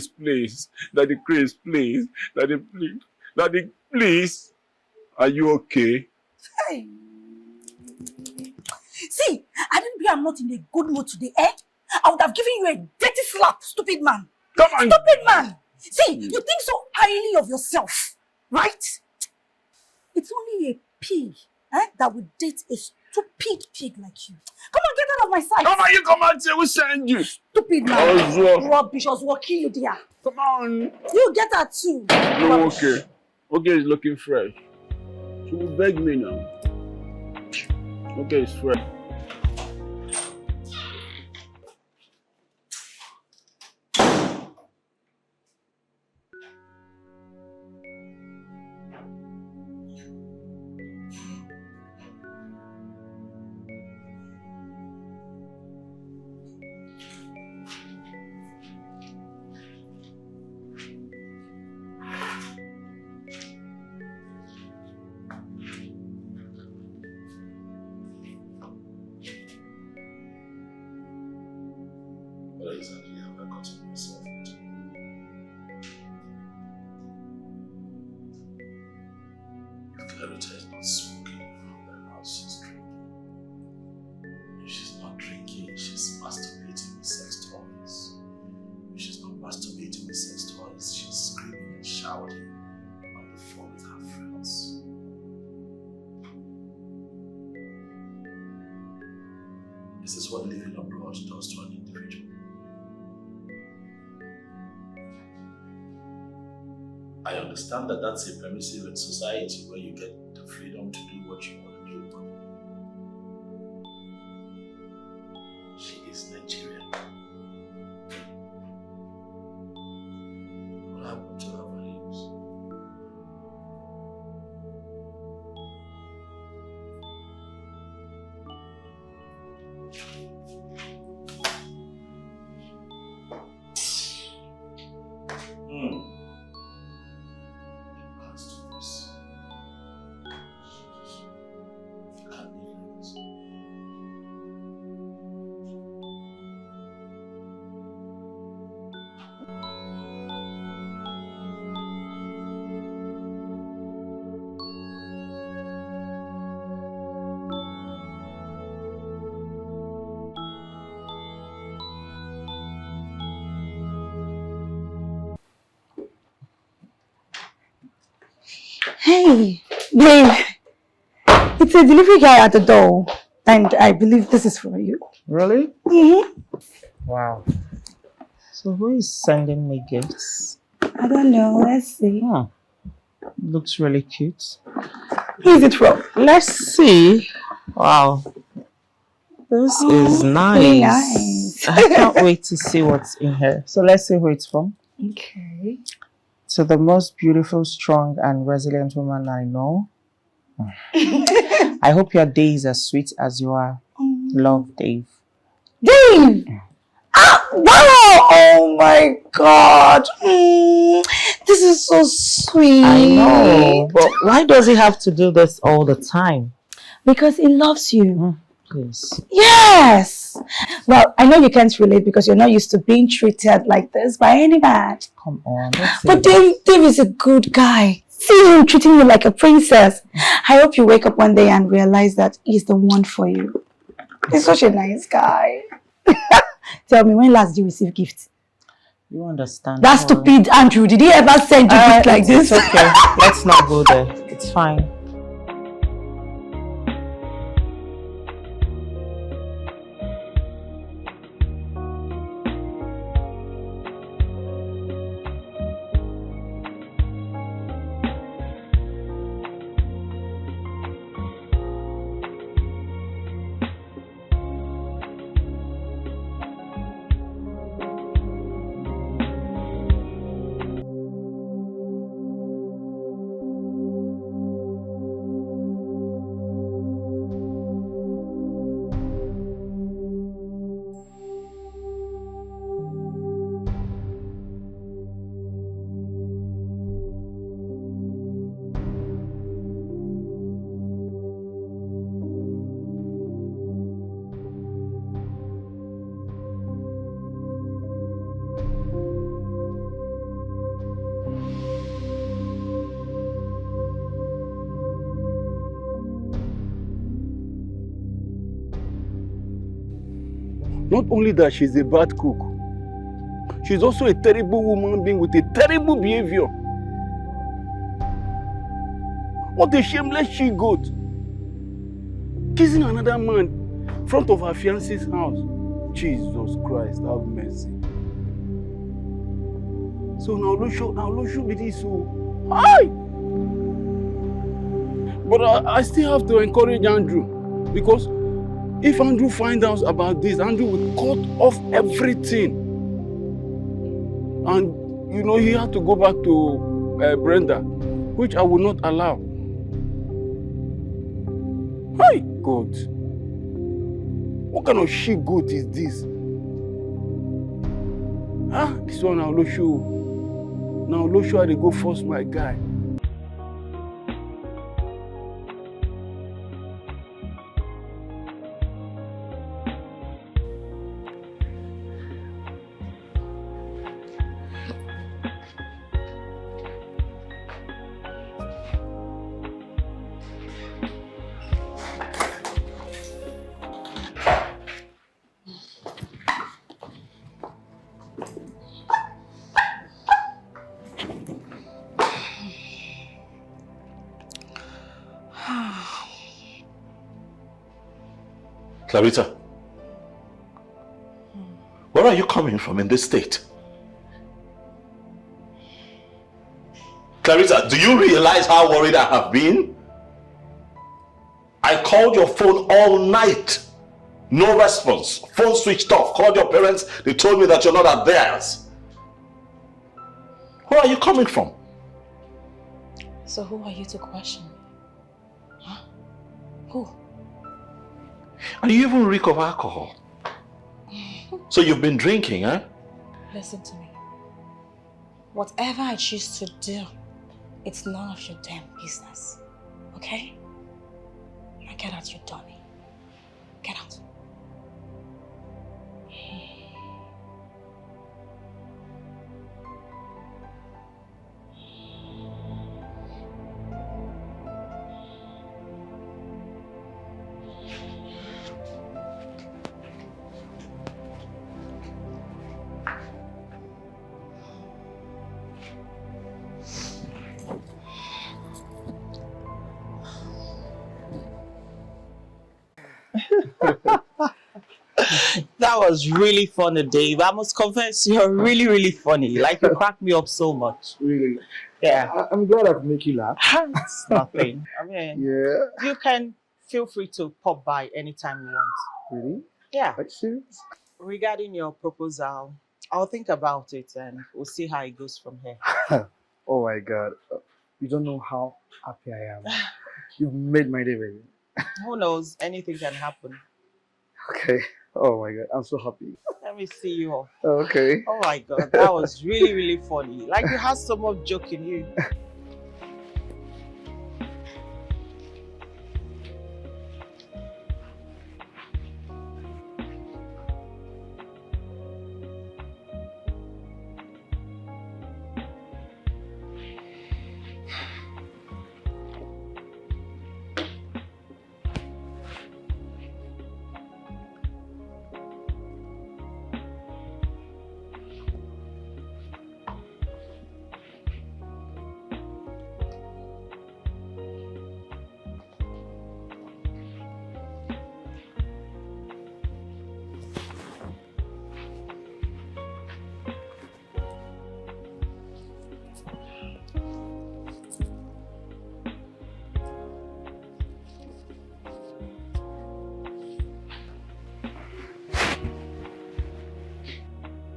please. Daddy Chris, please. Daddy, please. Daddy, please. Are you okay? Hey. See, I didn't be I'm not in a good mood today, I would have given you a dirty slap, stupid man. Come on. Stupid man. See, you think so highly of yourself, right? It's only a pig that would date a stupid pig like you. Come on, get out of my sight. Come on, you come and say we send you. Stupid man. Rubbish, I was walking you there. Come on. You get that too. No, okay. Okay, is looking fresh. She will beg me now. Okay, it's fresh. What exactly have I gotten myself into? If Clarita is not smoking around the house, she's drinking. If she's not drinking, she's masturbating with sex toys. If she's not masturbating with sex toys, she's screaming and shouting on the phone with her friends. Is this what living abroad does to an individual? I understand that that's a permissive society where you get the freedom to do what you want to do, but she is Nigerian. What happened to her values? Hey, babe. It's a delivery guy at the door. And I believe this is for you. Really? Mm-hmm. Wow. So who is sending me gifts? I don't know. Let's see. Looks really cute. Who is it from? Let's see. Wow. This is nice. Really nice. I can't wait to see what's in here. So let's see who it's from. Okay. To the most beautiful, strong, and resilient woman I know. I hope your day is as sweet as you are. Love, Dave. Dave! Ah, wow! Oh my God. This is so sweet. I know. But why does he have to do this all the time? Because he loves you. Please. Yes. Well, I know you can't relate because you're not used to being treated like this by any man. Come on. But Dave is a good guy. See him treating you like a princess. I hope you wake up one day and realize that he's the one for you. He's such a nice guy. Tell me, when last did you receive gifts? You understand. That stupid Andrew, did he ever send you gifts like this? It's okay. Let's not go there. It's fine. Not only that, she's a bad cook. She's also a terrible woman being with a terrible behavior. What a shameless she-goat. Kissing another man in front of her fiancé's house. Jesus Christ, have mercy. So now let's show me this. Hi! But I still have to encourage Andrew, because if Andrew finds out about this, Andrew will cut off everything. And, you know, he had to go back to Brenda, which I will not allow. Hi, God. What kind of she-goat is this? This one now, Losho. Now, Losho, they go force my guy. Clarita, where are you coming from in this state? Clarita, do you realize how worried I have been? I called your phone all night. No response. Phone switched off. Called your parents. They told me that you're not at theirs. Where are you coming from? So who are you to question me? Huh? Who? And you even reek of alcohol. So you've been drinking, huh? Listen to me. Whatever I choose to do, it's none of your damn business. Okay? Now get out your dummy. Get out. That was really funny, Dave. I must confess, you're really, really funny. Like, you cracked me up so much. Really? Yeah. I'm glad I could make you laugh. It's nothing. I mean, Yeah. you can feel free to pop by anytime you want. Really? Yeah. Are you serious? Regarding your proposal, I'll think about it and we'll see how it goes from here. Oh my God. You don't know how happy I am. You've made my day, baby. Who knows? Anything can happen. Okay. Oh my God. I'm so happy. Let me see you off. Okay. Oh my God, that was really, really funny. Like you had so much joke in you.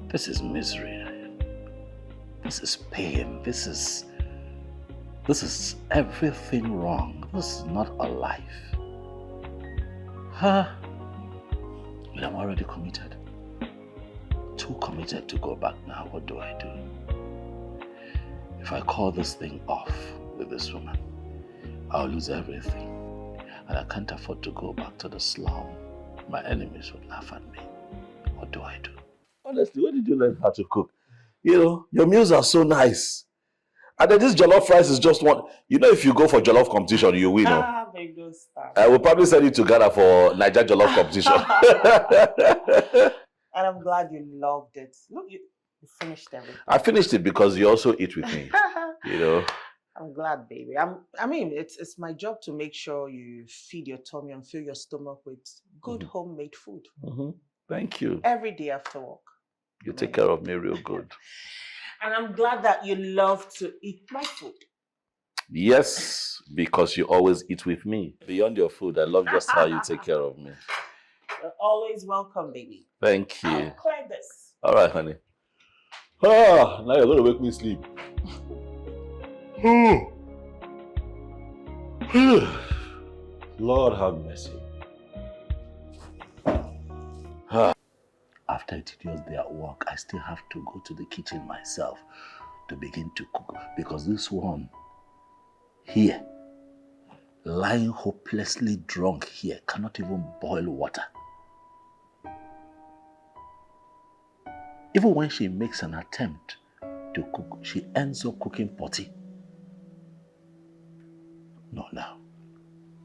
This is misery. This is pain. This is everything wrong. This is not a life. But I'm already committed. Too committed to go back now. What do I do? If I call this thing off with this woman, I'll lose everything. And I can't afford to go back to the slum. My enemies would laugh at me. What do I do? Honestly, when did you learn how to cook? You know, your meals are so nice. And then this jollof rice is just one. You know, if you go for jollof competition, you win. I will probably send you to Ghana for Naija jollof competition. And I'm glad you loved it. Look, you finished everything. I finished it because you also eat with me. You know. I'm glad, baby. I mean, it's my job to make sure you feed your tummy and fill your stomach with good homemade food. Thank you. Every day after work. You take care of me real good. And I'm glad that you love to eat my food. Yes, because you always eat with me. Beyond your food, I love just how you take care of me. You're always welcome, baby. Thank you. I'll clear this. All right, honey. Now you're going to make me sleep. Lord have mercy. After a tedious day at work, I still have to go to the kitchen myself to begin to cook because this one here, lying hopelessly drunk here, cannot even boil water. Even when she makes an attempt to cook, she ends up cooking potty. No, now.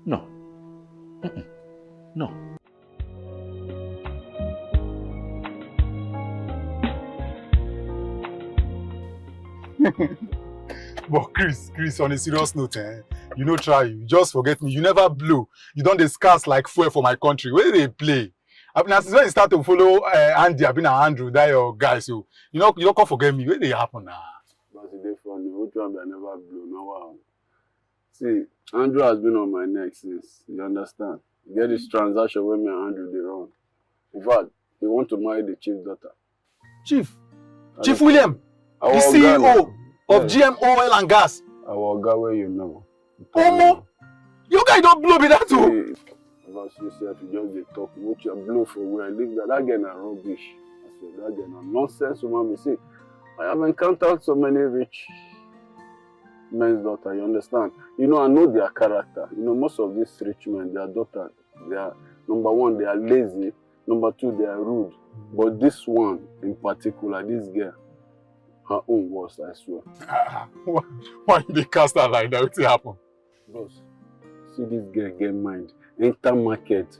No. No. But Chris, on a serious note, you no try, you just forget me. You never blow. You don't discuss like fuel for my country. Where do they play? I mean, since when you start to follow Andy, I've been Andrew, that your guy, so you don't come forget me. Where they happen now? But it's funny. Which one I never blow? No wow. See, Andrew has been on my neck since. You understand? You get this transaction where me and Andrew they run. In fact, he want to marry the chief's daughter. Chief William, the CEO of GM Oil and Gas. Our guy where you know. Omo, you guys don't blow me that too. Because yourself, you just they talk. What you blow for where? Leave that. That guy na rubbish. I said that guy na nonsense. Woman, me say, I have encountered so many rich men's daughter. You understand? You know, I know their character. You know, most of these rich men, their daughter, they are number one, they are lazy. Number two, they are rude. But this one in particular, this girl, her own worst, I swear. Why they cast her like that? What's happen? Bros, see this girl get mind. Enter market,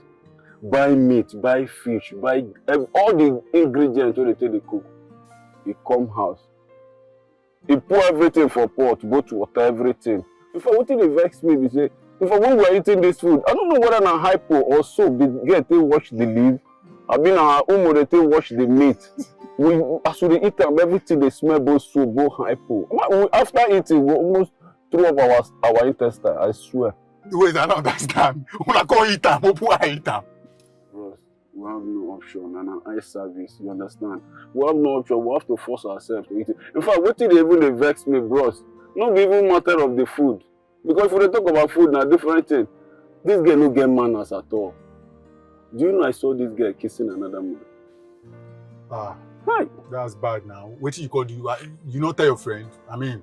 buy meat, buy fish, buy all the ingredients where they take the cook. He come house. He pour everything for pot, both water, everything. If I want to vex me, we say, if I when we are eating this food, I don't know whether na hypo or soap the girl they wash the leaf. I been our umo they take wash the meat. As we eat them, everything they smell both soup, both hypo. After eating, we almost threw up our intestine, I swear. Wait, I don't understand. When I call eat them, who I eat them? Bros, we have no option and an eye service, you understand? We have no option, we have to force ourselves to eat it. In fact, what did they even vex me, bros? Not even matter of the food. Because if we talk about food, now different thing. This girl no get manners at all. Do you know I saw this girl kissing another man? Ah, hi. That's bad now. What you call you not tell your friend? I mean,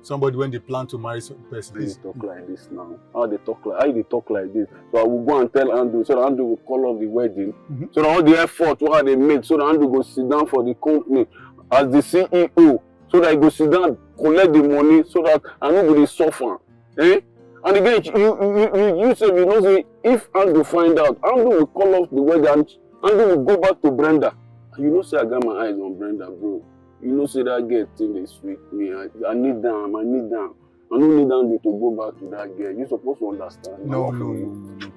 somebody when they plan to marry some person. They talk like this now. How they talk like this? So I will go and tell Andrew, so that Andrew will call off the wedding. So that all the effort what they made, so that Andrew go sit down for the company as the CEO, so that he go sit down, collect the money, so that I know will suffer. Eh? And again, you say, you know, say, if Andrew find out, Andrew will call off the wedding and Andrew will go back to Brenda. And you know, say I got my eyes on Brenda, bro. You know, say that girl thing they sweet me. I need them. I don't need Andrew to go back to that girl. You're supposed to understand. No,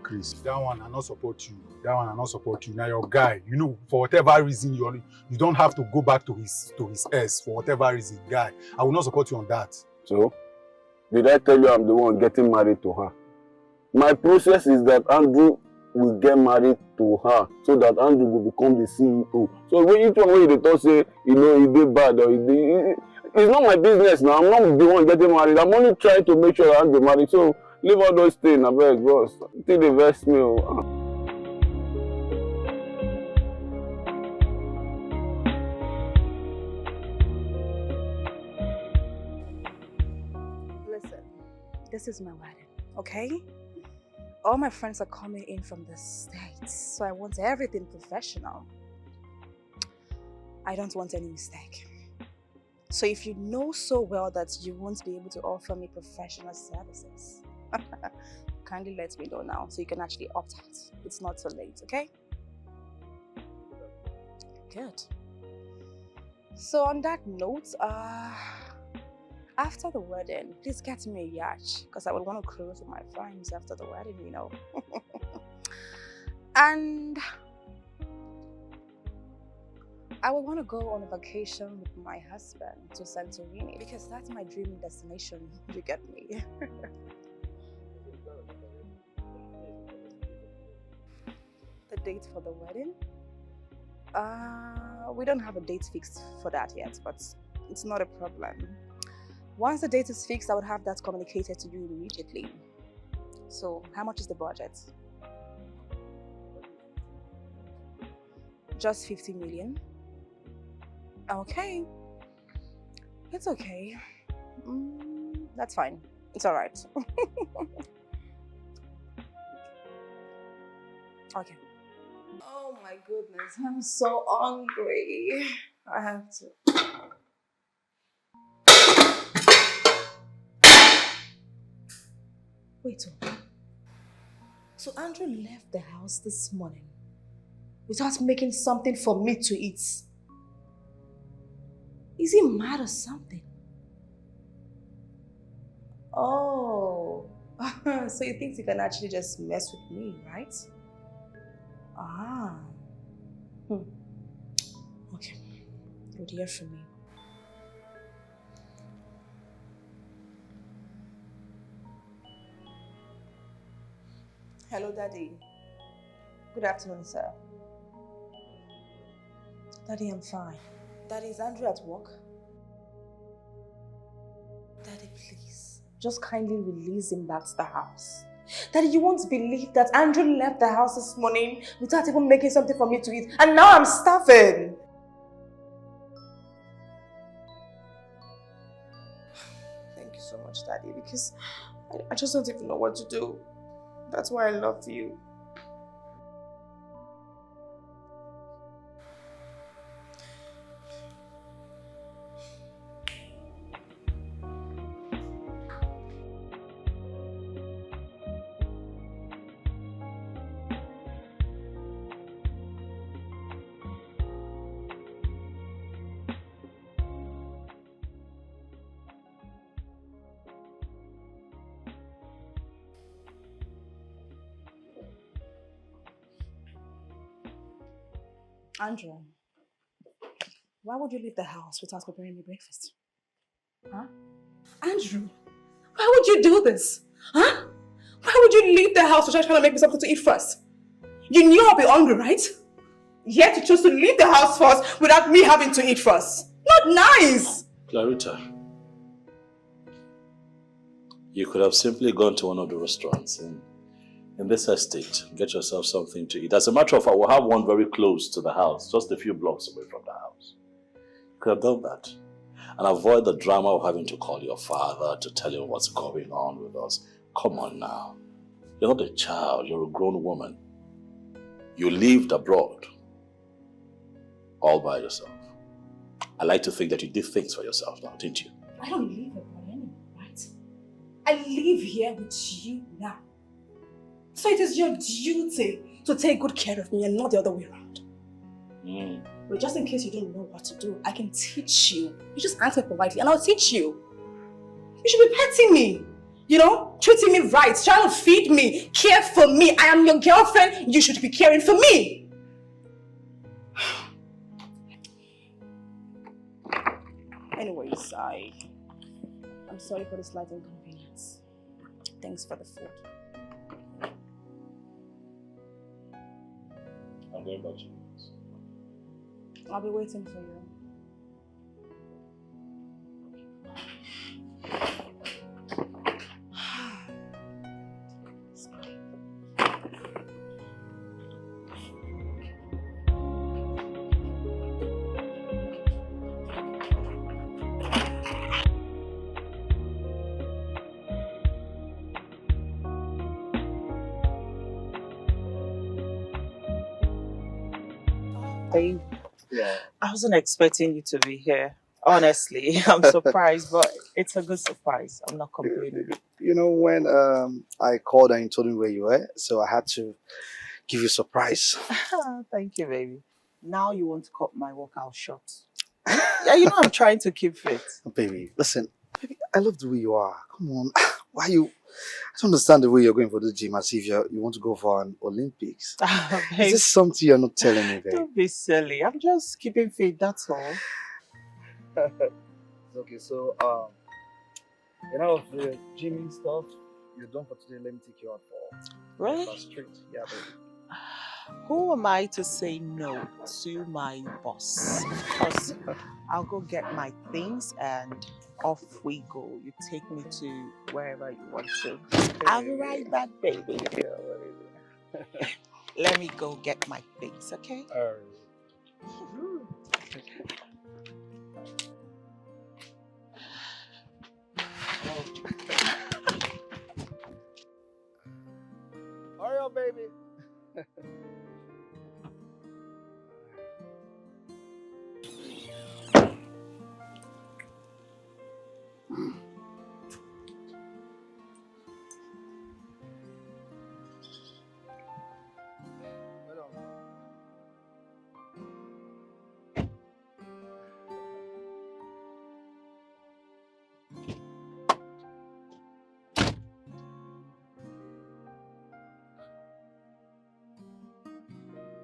Chris. That one I not support you. Now your guy, you know, for whatever reason you don't have to go back to his ex for whatever reason, guy. I will not support you on that. So, did I tell you I'm the one getting married to her? My process is that Andrew will get married to her so that Andrew will become the CEO. So when each one when they talk say, you know, he did bad or it's not my business now. I'm not the one getting married. I'm only trying to make sure that Andrew married. So leave all those things, I beg, boss. Think they vex me. Listen, this is my wedding, okay? All my friends are coming in from the States, so I want everything professional. I don't want any mistake. So if you know so well that you won't be able to offer me professional services, kindly let me know now so you can actually opt out. It's not too late, okay? Good. So on that note, after the wedding, please get me a yacht because I would want to cruise with my friends after the wedding, you know. And I would want to go on a vacation with my husband to Santorini because that's my dream destination. You get me? The date for the wedding? We don't have a date fixed for that yet, but it's not a problem. Once the date is fixed, I would have that communicated to you immediately. So, how much is the budget? Just 50 million? Okay. It's okay. That's fine. It's all right. Okay. Oh my goodness, I'm so hungry. I have to. Wait. So Andrew left the house this morning without making something for me to eat. Is he mad or something? Oh, so he thinks he can actually just mess with me, right? Ah. Okay. You'll hear from me. Hello, Daddy. Good afternoon, sir. Daddy, I'm fine. Daddy, is Andrew at work? Daddy, please. Just kindly release him back to the house. Daddy, you won't believe that Andrew left the house this morning without even making something for me to eat. And now I'm starving. Thank you so much, Daddy, because I just don't even know what to do. That's why I love you. Andrew, why would you leave the house without preparing me breakfast? Huh? Andrew, why would you do this? Huh? Why would you leave the house without trying to make me something to eat first? You knew I'll be hungry, right? Yet you chose to leave the house first without me having to eat first. Not nice! Clarita, you could have simply gone to one of the restaurants in this estate, get yourself something to eat. As a matter of fact, we'll have one very close to the house, just a few blocks away from the house. You could have done that. And avoid the drama of having to call your father to tell him what's going on with us. Come on now. You're not a child, you're a grown woman. You lived abroad all by yourself. I like to think that you did things for yourself now, didn't you? I don't live abroad anymore, right? I live here with you now. So it is your duty to take good care of me and not the other way around. But just in case you don't know what to do, I can teach you. You just answer politely and I'll teach you. You should be petting me. You know, treating me right, trying to feed me, care for me. I am your girlfriend. You should be caring for me. Anyways, I'm sorry for the slight inconvenience. Thanks for the food. I'm going back to you. I'll be waiting for you. Babe, Yeah. I wasn't expecting you to be here. Honestly, I'm surprised, but it's a good surprise. I'm not complaining. You know, when I called and you told me where you were, so I had to give you a surprise. Thank you, baby. Now you want to cut my workout short. Yeah, you know I'm trying to keep fit. Baby, listen, baby, I love the way you are. Come on. Why you... I don't understand the way you're going for the gym as if you want to go for an Olympics. Is this something you're not telling me, babe? Don't be silly. I'm just keeping fit, that's all. Okay, so, you know, the gymming stuff you're done for today, let me take you out for Really? breakfast treat. Yeah, baby. Who am I to say no to my boss? Because I'll go get my things and off we go. You take me to wherever you want to. I'll be right back, baby. Yeah, baby. Let me go get my things, okay? Hurry up, baby.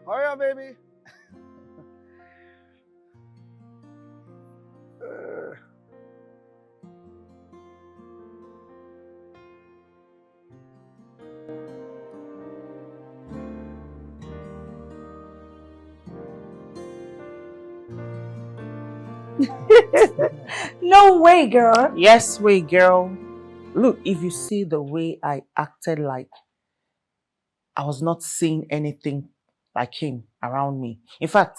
Hurry up, baby. No way, girl. Yes, way, girl. Look, if you see the way I acted like I was not seeing anything like him around me. In fact,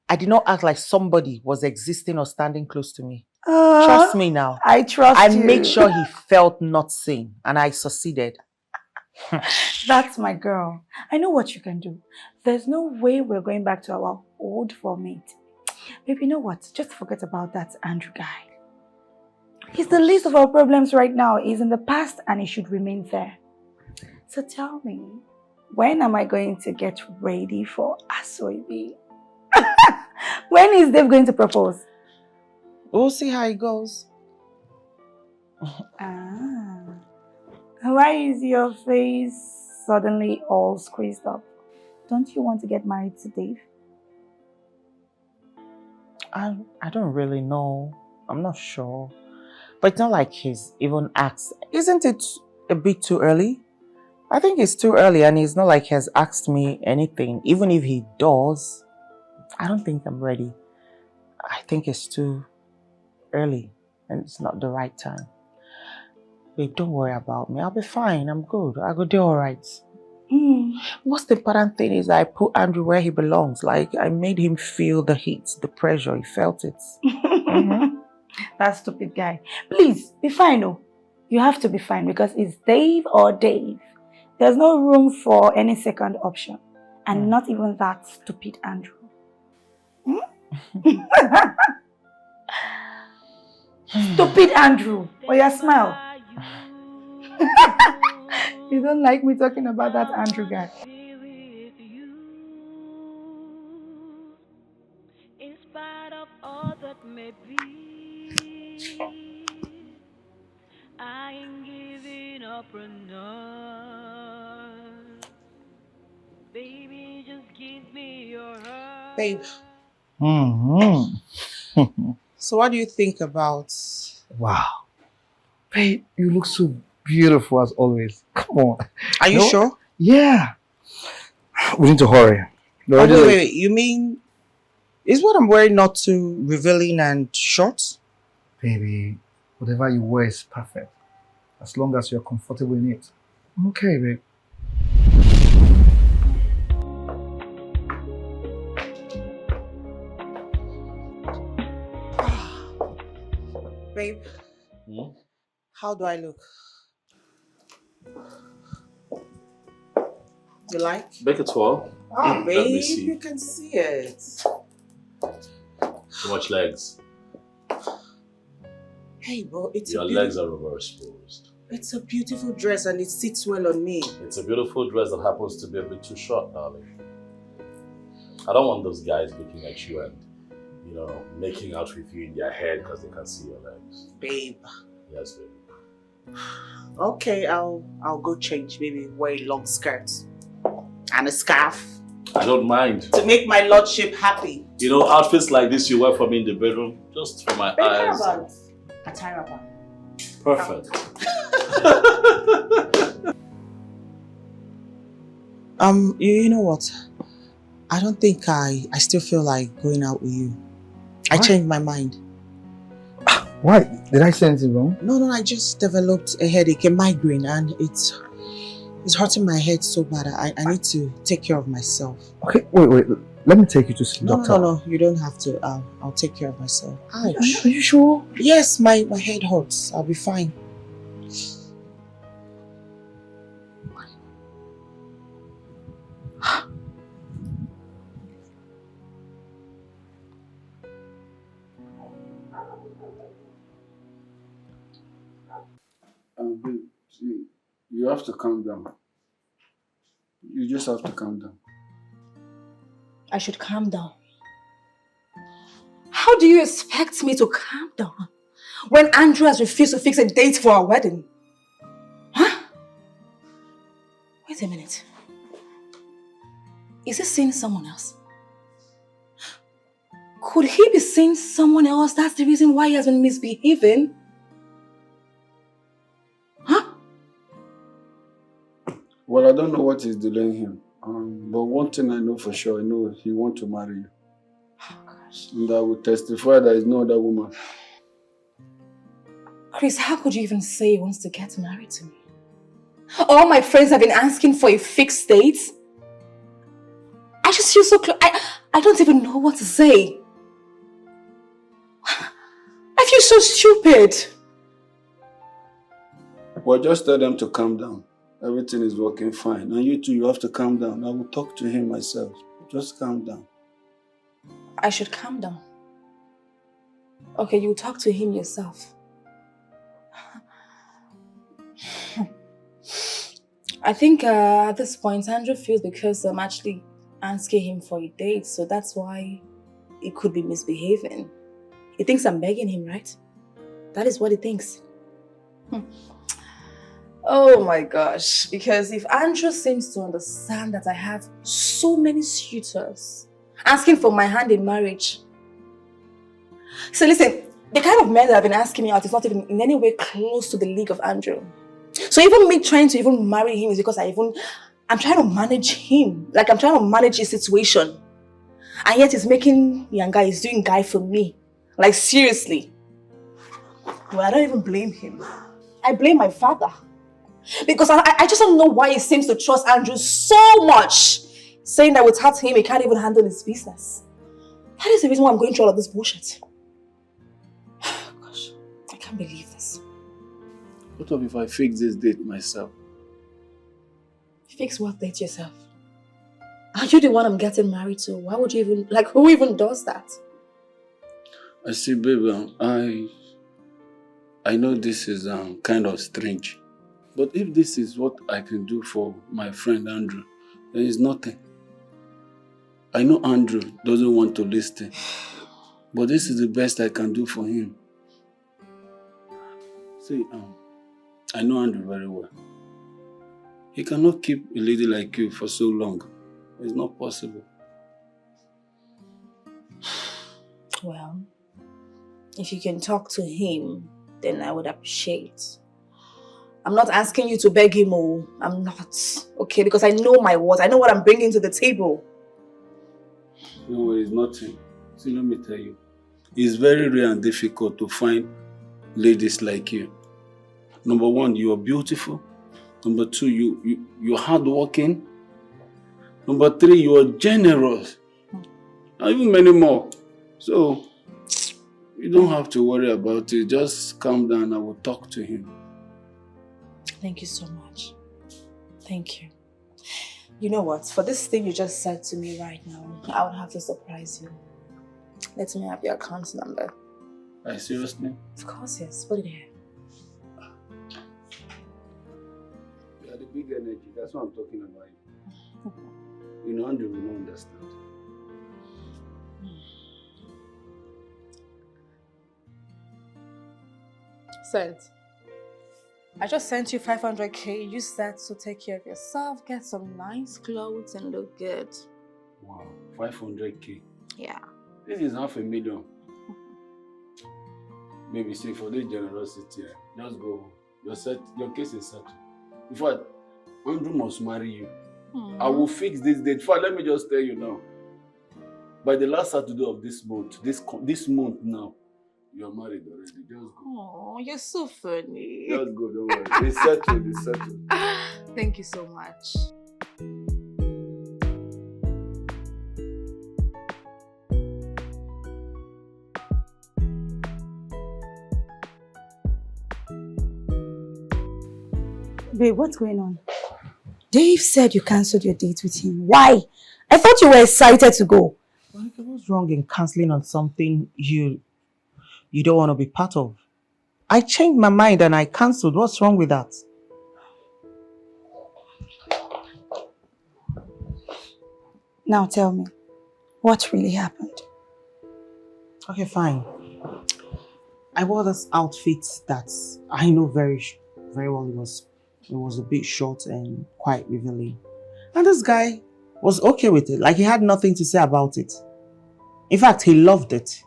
I did not act like somebody was existing or standing close to me. Trust me now. I trust I you. made sure he felt not seen and I succeeded. That's my girl. I know what you can do. There's no way we're going back to our old formate. Babe, you know what? Just forget about that Andrew guy. He's the least of our problems right now. He's in the past and he should remain there. So tell me, when am I going to get ready for Asoibi? When is Dave going to propose? We'll see how it goes. Why is your face suddenly all squeezed up? Don't you want to get married to Dave? I don't really know. I'm not sure. But it's not like he's even asked. Isn't it a bit too early? I think it's too early and it's not like he has asked me anything. Even if he does, I don't think I'm ready. I think it's too early and it's not the right time. Babe, don't worry about me. I'll be fine. I'm good. I go do all right. Most important thing is I put Andrew where he belongs. Like, I made him feel the heat, the pressure. He felt it. That stupid guy. Please, be fine, oh. You have to be fine because it's Dave or Dave. There's no room for any second option. And not even that stupid Andrew. Stupid Andrew. Oh, yeah, smile. You don't like me talking about that Andrew guy. In spite of all that may be, I ain't giving up on us. Baby, just give me your heart. Babe. Mm-hmm. So what do you think about... Wow. Babe, you look so beautiful as always. Come on. Are you sure? Yeah. We need to hurry. Wait. You mean... Is what I'm wearing not too revealing and short? Baby, whatever you wear is perfect. As long as you're comfortable in it. I'm okay, babe. Babe, how do I look? You like? Make it 12. Oh, Let me babe, see. you can see it. Too much legs. Hey, bro, Your legs are overexposed. It's a beautiful dress and it sits well on me. It's a beautiful dress that happens to be a bit too short, darling. I don't want those guys looking at you and, you know, making out with you in their head because they can see your legs. Babe. Yes, baby. Okay, I'll go change. Maybe wear a long skirt and a scarf. I don't mind. To make my lordship happy. You know, outfits like this you wear for me in the bedroom, just for my eyes. A tie-up. Perfect. You know what? I don't think I still feel like going out with you. I changed my mind. Why? Did I say anything wrong? No, I just developed a headache, a migraine, and it's hurting my head so bad. I need to take care of myself. Okay, wait. Let me take you to see the doctor. No, you don't have to. I'll take care of myself. Ouch. Are you sure? Yes, my head hurts. I'll be fine. Babe, see, you have to calm down. You just have to calm down. I should calm down. How do you expect me to calm down when Andrew has refused to fix a date for our wedding? Huh? Wait a minute. Is he seeing someone else? Could he be seeing someone else? That's the reason why he has been misbehaving. Huh? Well, I don't know what is delaying him. But one thing I know for sure, I know he wants to marry you. Oh, gosh. And I will testify there is no other woman. Chris, how could you even say he wants to get married to me? All my friends have been asking for a fixed date. I just feel so close. I don't even know what to say. I feel so stupid. Well, just tell them to calm down. Everything is working fine. And you too, you have to calm down. I will talk to him myself. Just calm down. I should calm down. Okay, you talk to him yourself. I think at this point, Andrew feels because I'm actually asking him for a date, so that's why he could be misbehaving. He thinks I'm begging him, right? That is what he thinks. Oh my gosh, because if Andrew seems to understand that I have so many suitors asking for my hand in marriage, So listen, the kind of men that have been asking me out is not even in any way close to the league of Andrew. So even me trying to even marry him is because I'm trying to manage him. Like I'm trying to manage his situation. And yet he's making Yanga, he's doing guy for me. Like seriously. Well, I don't even blame him. I blame my father. Because I just don't know why he seems to trust Andrew so much. Saying that without him, he can't even handle his business. That is the reason why I'm going through all of this bullshit. Gosh, I can't believe this. What if I fix this date myself? Fix what date yourself? Are you the one I'm getting married to? Why would you even, like, who even does that? I see, baby, I know this is kind of strange. But if this is what I can do for my friend Andrew, then it's nothing. I know Andrew doesn't want to listen. But this is the best I can do for him. See, I know Andrew very well. He cannot keep a lady like you for so long. It's not possible. Well, if you can talk to him, then I would appreciate. I'm not asking you to beg him, oh, I'm not. Okay, because I know my worth. I know what I'm bringing to the table. No, it's nothing. See, let me tell you. It's very rare and difficult to find ladies like you. Number one, you are beautiful. Number two, you're hardworking. Number three, you are generous. And even many more. So, you don't have to worry about it. Just calm down. I will talk to him. Thank you so much. Thank you. You know what? For this thing you just said to me right now, I would have to surprise you. Let me have your account number. Are you seriously? Of course, yes. Put it here. You are the big energy. That's what I'm talking about. You know, Andrew will not understand. Sent. I just sent you 500k. Use that to take care of yourself, get some nice clothes and look good. Wow, 500k. Yeah. This is $500,000. Maybe see for this generosity, just go. Your case is settled. In fact, Andrew must marry you. I will fix this date. In fact, let me just tell you now. By the last Saturday of this month, this month now, you're married already. Just go. Oh, you're so funny. Just go, don't worry. It's settled, it's settled. Thank you so much. Babe, what's going on? Dave said you cancelled your date with him. Why? I thought you were excited to go. What's wrong in cancelling on something you don't want to be part of? I changed my mind and I cancelled. What's wrong with that? Now tell me, what really happened? Okay, fine. I wore this outfit that I know very well it was a bit short and quite revealing. And this guy was okay with it. Like he had nothing to say about it. In fact, he loved it.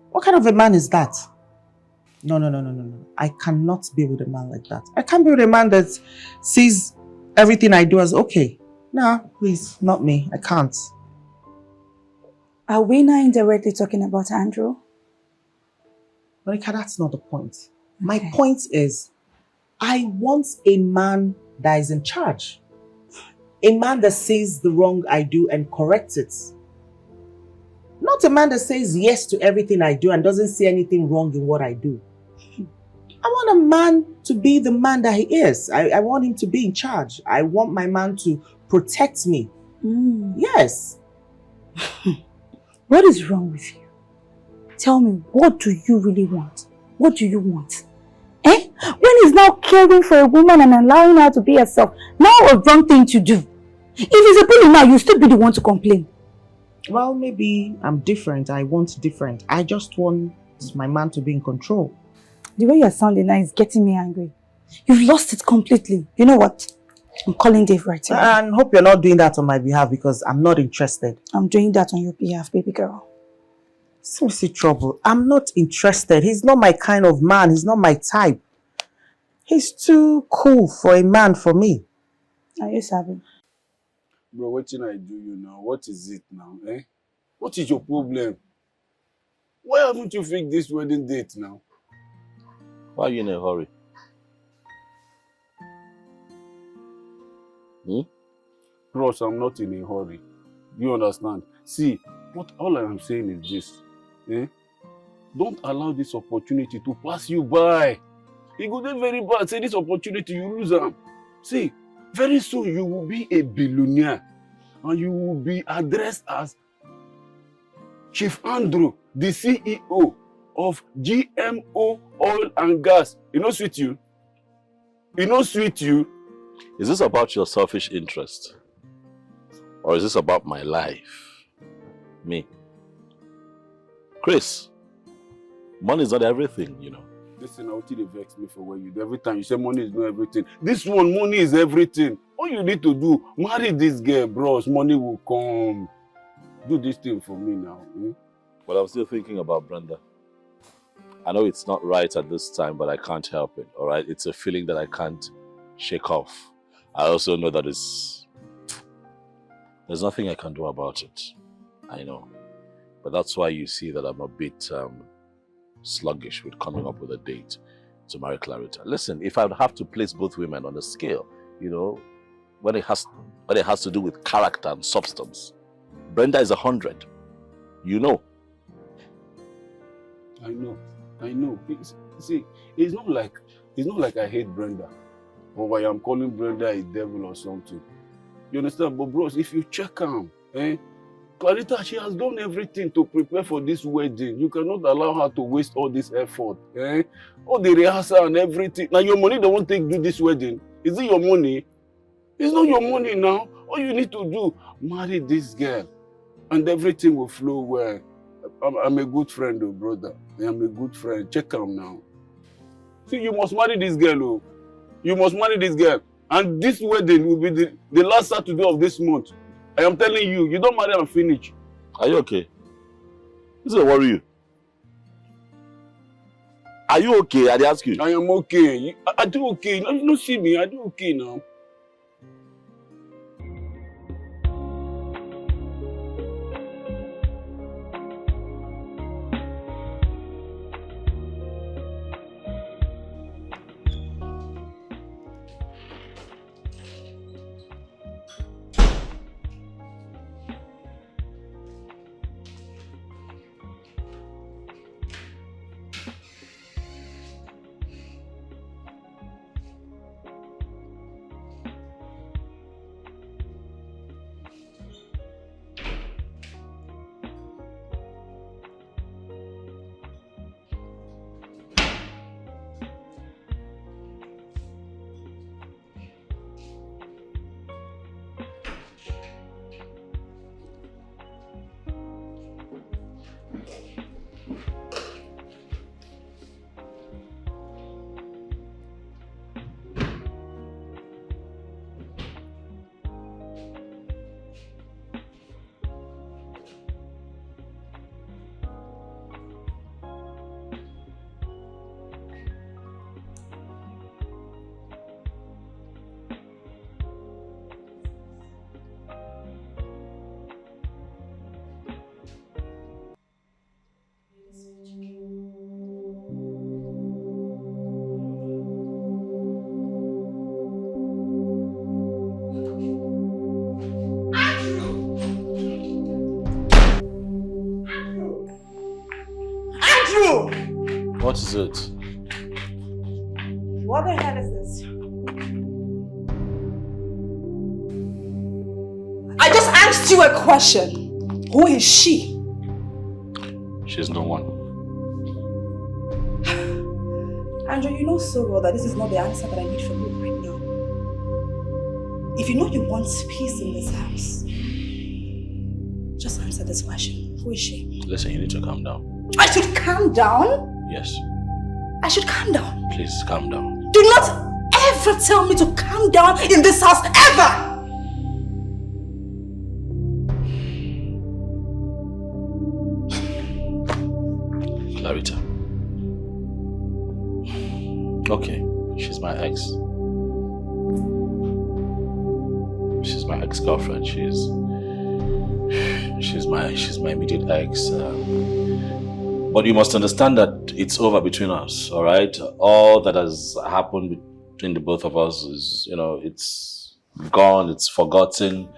What kind of a man is that? No. I cannot be with a man like that. I can't be with a man that sees everything I do as okay. Nah, please, not me. I can't. Are we now indirectly talking about Andrew? Monica, that's not the point. My point is, I want a man that is in charge. A man that sees the wrong I do and corrects it. Not a man that says yes to everything I do and doesn't see anything wrong in what I do. I want a man to be the man that he is. I want him to be in charge. I want my man to protect me. Yes. What is wrong with you? Tell me, what do you really want? What do you want? When he's now caring for a woman and allowing her to be herself, now a wrong thing to do. If it's a bully now, you'll still be the one to complain. Well, maybe I'm different. I want different. I just want my man to be in control. The way you're sounding now is getting me angry. You've lost it completely. You know what? I'm calling Dave right now. And hope you're not doing that on my behalf because I'm not interested. I'm doing that on your behalf, baby girl. Seriously, Trouble, I'm not interested. He's not my kind of man. He's not my type. He's too cool for a man for me. Are you savvy? Bro, what can I do you now? What is it now, eh? What is your problem? Why haven't you fixed this wedding date now? Why are you in a hurry? Bros, I'm not in a hurry. You understand? See, all I am saying is this. Eh? Don't allow this opportunity to pass you by. It go dey very bad. Say this opportunity, you lose them. See, very soon you will be a billionaire and you will be addressed as Chief Andrew, the CEO of GMO Oil and Gas. You know sweet you? You know sweet you? Is this about your selfish interest? Or is this about my life? Me? Chris, money is not everything, you know. Listen, how they vex me for where you do. Every time you say money is not everything. This one, money is everything. All you need to do, marry this girl, bros. Money will come. Do this thing for me now. Well, I'm still thinking about Brenda. I know it's not right at this time, but I can't help it, all right? It's a feeling that I can't shake off. I also know that there's nothing I can do about it. I know. But that's why you see that I'm a bit sluggish with coming up with a date to marry Clarita. Listen, if I would have to place both women on a scale, you know, when it has to do with character and substance, Brenda is 100. You know. I know. See, it's not like I hate Brenda, or I am calling Brenda a devil or something. You understand? But bros, if you check her, Clarita, she has done everything to prepare for this wedding. You cannot allow her to waste all this effort. All the rehearsal and everything. Now your money don't want to do this wedding. Is it your money? It's not your money now. All you need to do, marry this girl. And everything will flow well. I'm a good friend, though, brother. I'm a good friend. Check her now. See, you must marry this girl, oh. You must marry this girl. And this wedding will be the last Saturday of this month. I am telling you, you don't marry and finish. Are you okay? This will worry you. Are you okay? I ask you. I am okay. I do okay. You don't see me. I do okay now. What is it? What the hell is this? I just asked you a question. Who is she? She's no one. Andrew, you know so well that this is not the answer that I need from you right now. If you know you want peace in this house, just answer this question. Who is she? Listen, you need to calm down. I should calm down? Yes. I should calm down. Please, calm down. Do not ever tell me to calm down in this house, ever! Clarita. Okay, she's my ex. She's my ex-girlfriend. She's my immediate ex. But you must understand that it's over between us, all right? All that has happened between the both of us is, it's gone, it's forgotten,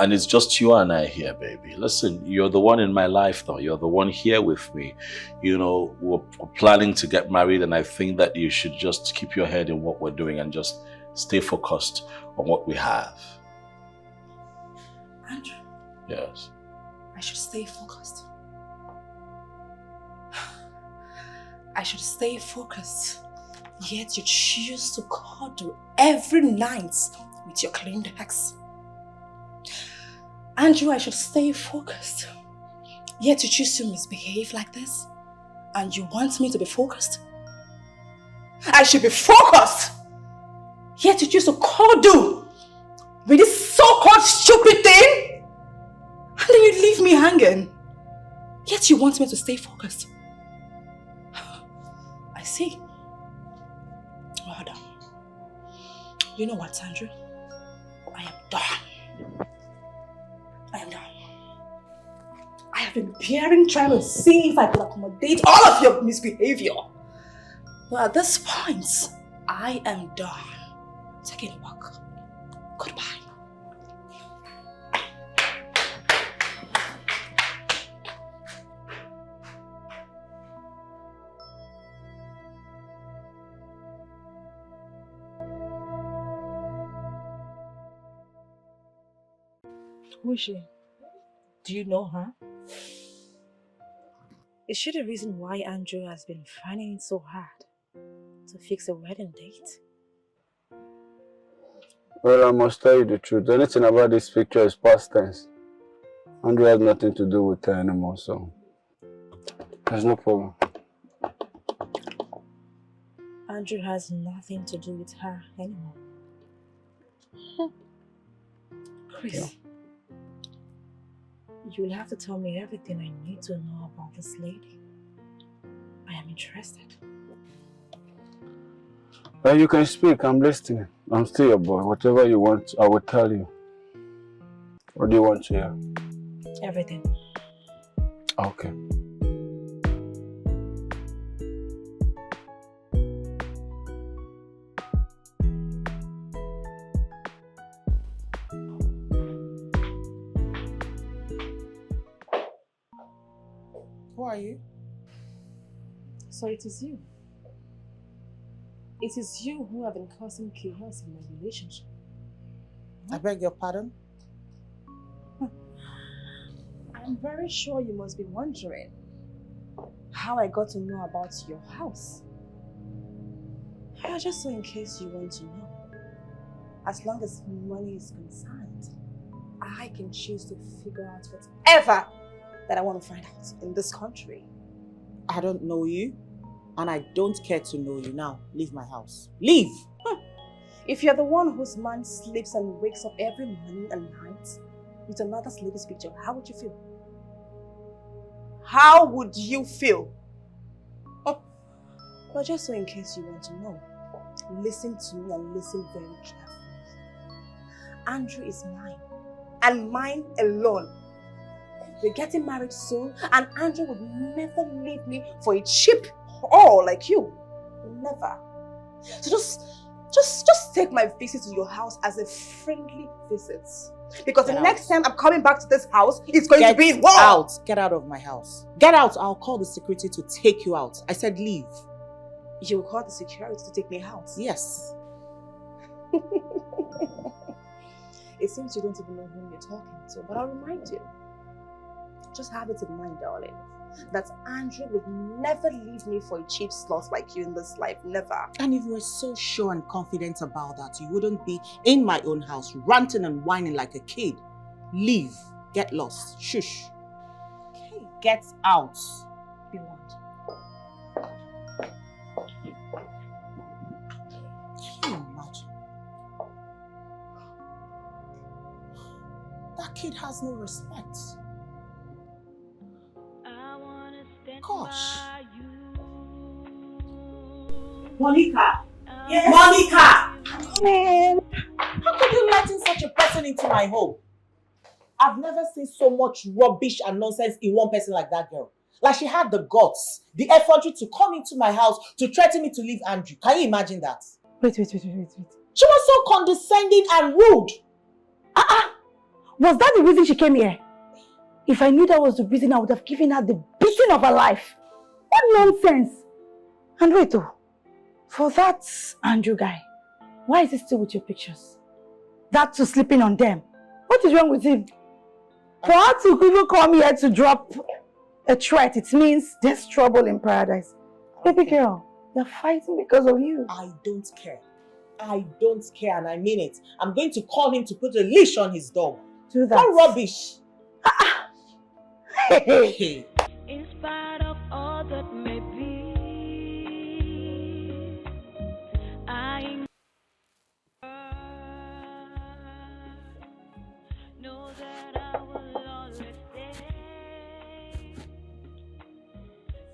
and it's just you and I here, baby. Listen, you're the one in my life, though. You're the one here with me. We're planning to get married, and I think that you should just keep your head in what we're doing and just stay focused on what we have. Andrew? Yes. I should stay focused. I should stay focused. Yet you choose to cuddle every night with your cleaned ex. Andrew, I should stay focused. Yet you choose to misbehave like this. And you want me to be focused? I should be focused. Yet you choose to cuddle with this so-called stupid thing. And then you leave me hanging. Yet you want me to stay focused. I see. Well done. You know what, Andrew? I am done. I am done. I have been peering, trying to see if I could accommodate all of your misbehavior. But at this point, I am done. Take it a walk. Goodbye. Who is she? Do you know her? Is she the reason why Andrew has been finding it so hard to fix a wedding date? Well, I must tell you the truth. Anything about this picture is past tense. Andrew has nothing to do with her anymore, so there's no problem. Andrew has nothing to do with her anymore. Chris, yeah. You'll have to tell me everything I need to know about this lady. I am interested. Well, you can speak. I'm listening. I'm still your boy. Whatever you want, I will tell you. What do you want to hear? Everything. Okay. Who are you? So it is you. It is you who have been causing chaos in my relationship. I beg your pardon? I'm very sure you must be wondering how I got to know about your house. Just so in case you want to know. As long as money is concerned, I can choose to figure out whatever that I want to find out in this country. I don't know you, and I don't care to know you. Now, leave my house. Leave! If you're the one whose man sleeps and wakes up every morning and night with another lady's picture, how would you feel? How would you feel? But just so in case you want to know, listen to me and listen very carefully. Andrew is mine, and mine alone. We're getting married soon, and Andrew would never leave me for a cheap whore like you. Never. So just take my visit to your house as a friendly visit. Because the next time I'm coming back to this house, it's going to be war! Out! Get out of my house. Get out! I'll call the security to take you out. I said leave. You will call the security to take me out? Yes. It seems you don't even know whom you're talking to, but I'll remind you. Just have it in mind, darling, that Andrew would never leave me for a cheap slut like you in this life. Never. And if you were so sure and confident about that, you wouldn't be in my own house ranting and whining like a kid. Leave. Get lost. Shush. Okay. Get out. Be warned. Can you imagine? That kid has no respect. I wanna stand Gosh. by you Monica! Yes? Monica! Come in. How could you let in such a person into my home? I've never seen so much rubbish and nonsense in one person like that girl. Like she had the guts, the effrontery to come into my house to threaten me to leave Andrew. Can you imagine that? Wait. She was so condescending and rude. Was that the reason she came here? If I knew that was the reason, I would have given her the beating of her life. What nonsense! And wait though, for that Andrew guy, why is he still with your pictures? That too sleeping on them. What is wrong with him? For her to even come here to drop a threat, it means there's trouble in paradise. Baby girl, they're fighting because of you. I don't care. I don't care, and I mean it. I'm going to call him to put a leash on his dog. Do that. What rubbish! Hey. In spite of all that may be, I know that I will always stay.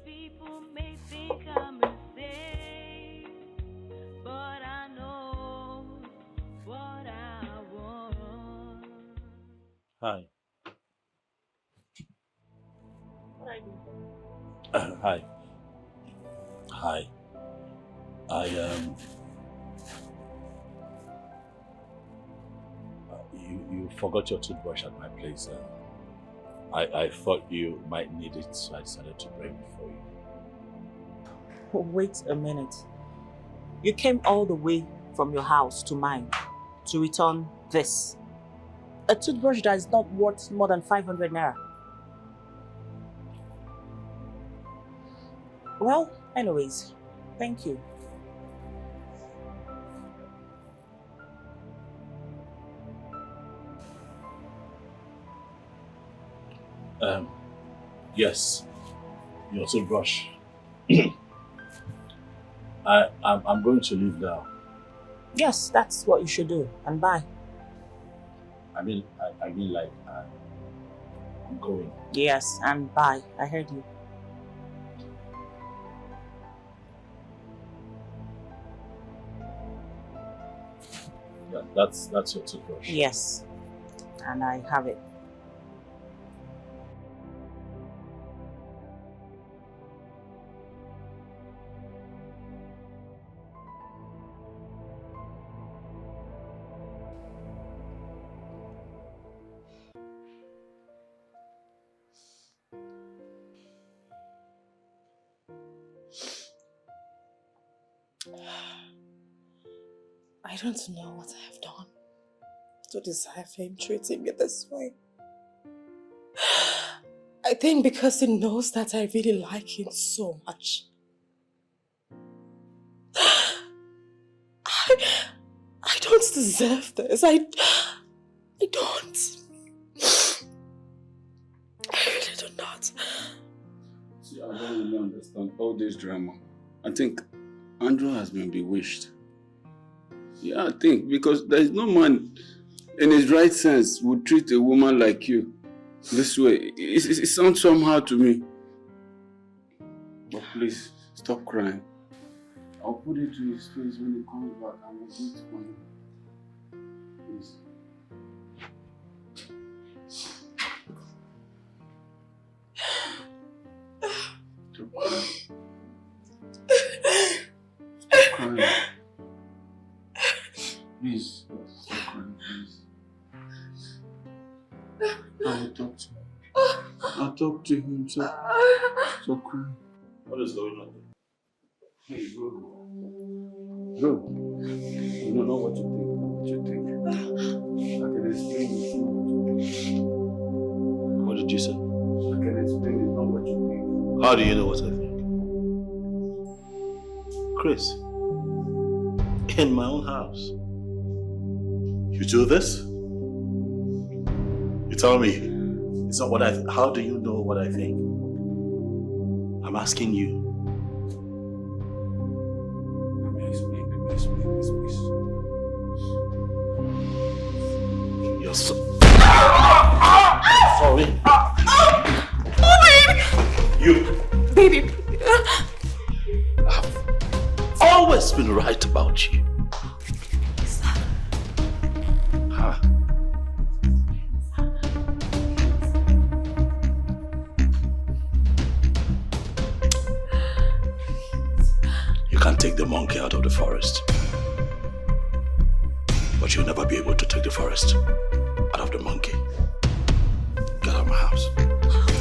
People may think I'm insane, but I know what I want. Hi. What are you doing? Hi. You forgot your toothbrush at my place. I thought you might need it, so I decided to bring it for you. Wait a minute. You came all the way from your house to mine to return this. A toothbrush that is not worth more than 500 naira. Well, anyways, thank you. Yes, your toothbrush. I'm going to leave now. Yes, that's what you should do. And bye. I mean like, I'm going. Yes, and bye. I heard you. Yeah, that's your toothbrush. Yes, and I have it. I don't know what I have done to deserve him treating me this way. I think because he knows that I really like him so much. I don't deserve this. I don't. I really do not. See, I don't really understand all this drama. I think Andrew has been bewitched. Yeah, I think because there is no man in his right sense would treat a woman like you this way. It sounds somehow to me. But please, stop crying. I'll put it to his face when he comes back and we'll do it for him. Please. Stop crying. Stop crying. Please, stop crying, please. I'll talk to him. I'll talk to him, stop crying. What is going on? Hey, go. Go. You don't know what you think. I can explain it. What did you say? I can explain it, not what you think. How do you know what I think? Chris, in my own house. You do this? You tell me. It's not what I think. How do you know what I think? I'm asking you. Let me explain this, please. You're so... Sorry. Oh, baby! You. Baby! Oh, always been right about you. Huh? You can take the monkey out of the forest, but you'll never be able to take the forest out of the monkey. Get out of my house.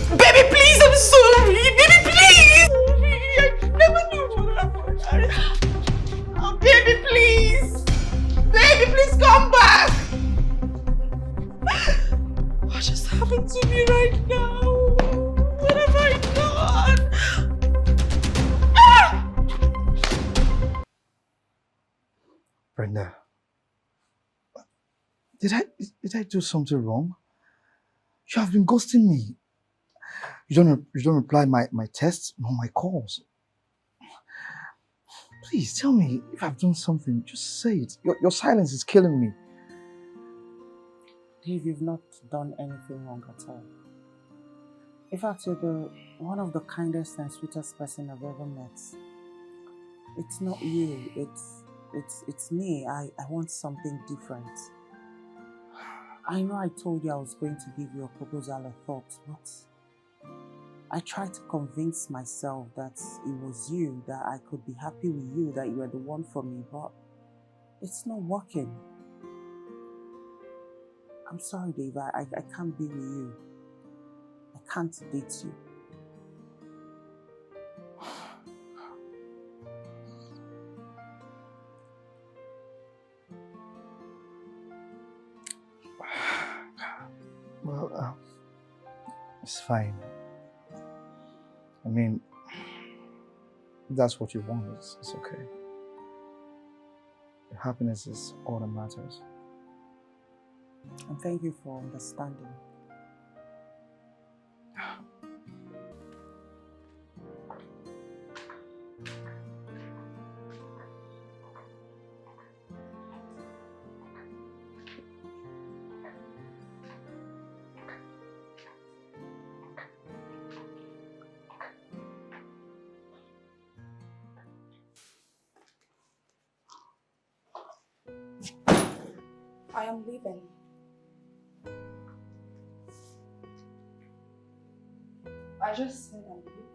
Baby, please, I'm sorry. Baby, please. I never knew what happened. Oh, baby, please. Baby, please come back. What just happened to me right now? What have I done? Ah! Brenda, did I do something wrong? You have been ghosting me. You don't reply my texts nor my calls. Please tell me if I've done something. Just say it. Your silence is killing me. Dave, you've not done anything wrong at all. In fact, you're one of the kindest and sweetest person I've ever met. It's not you, it's me. I want something different. I know I told you I was going to give you a proposal a thought, but I tried to convince myself that it was you, that I could be happy with you, that you were the one for me, but it's not working. I'm sorry, Dave, I can't be with you. I can't date you. Well, it's fine. I mean, if that's what you want, it's okay. Your happiness is all that matters. And thank you for understanding. I am leaving. I just said I'm leaving.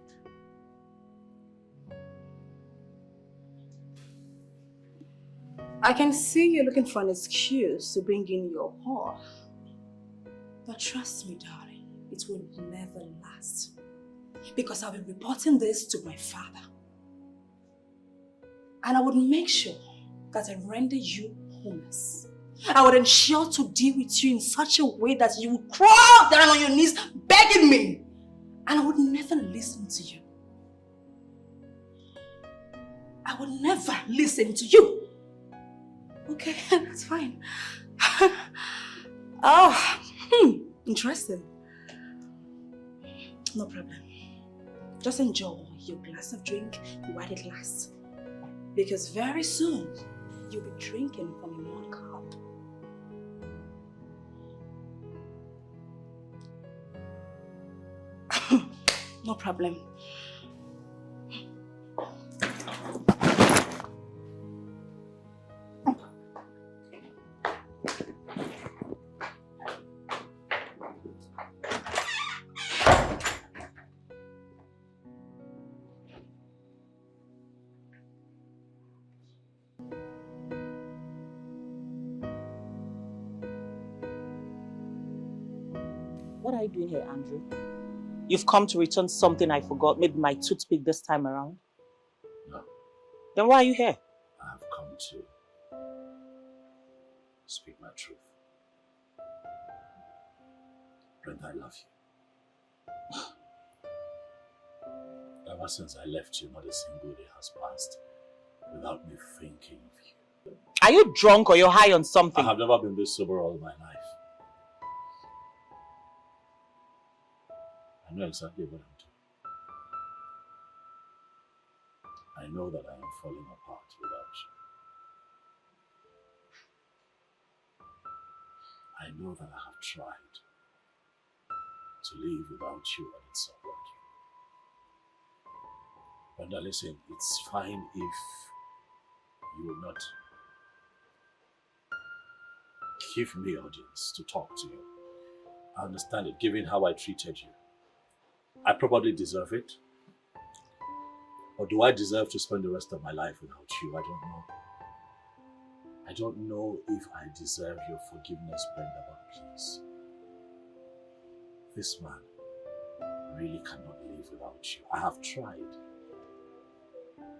I can see you looking for an excuse to bring in your whore. But trust me, darling, it will never last. Because I'll be reporting this to my father. And I would make sure that I render you homeless. I would ensure to deal with you in such a way that you would crawl down on your knees begging me. And I would never listen to you. I would never listen to you. Okay, that's fine. Interesting. No problem. Just enjoy your glass of drink while it lasts. Because very soon, you'll be drinking from a mud cup. No problem. What are you doing here, Andrew? You've come to return something I forgot, maybe my toothpick this time around? No. Then why are you here? I have come to speak my truth. Brenda, I love you. Ever since I left you, not a single day has passed without me thinking of you. Are you drunk or you're high on something? I have never been this sober all my life. I know exactly what I'm doing. I know that I am falling apart without you. I know that I have tried to live without you and it's not working. Brenda, listen, it's fine if you will not give me audience to talk to you. I understand it, given how I treated you. I probably deserve it. Or do I deserve to spend the rest of my life without you? I don't know. I don't know if I deserve your forgiveness, Brenda, but please. This man really cannot live without you. I have tried.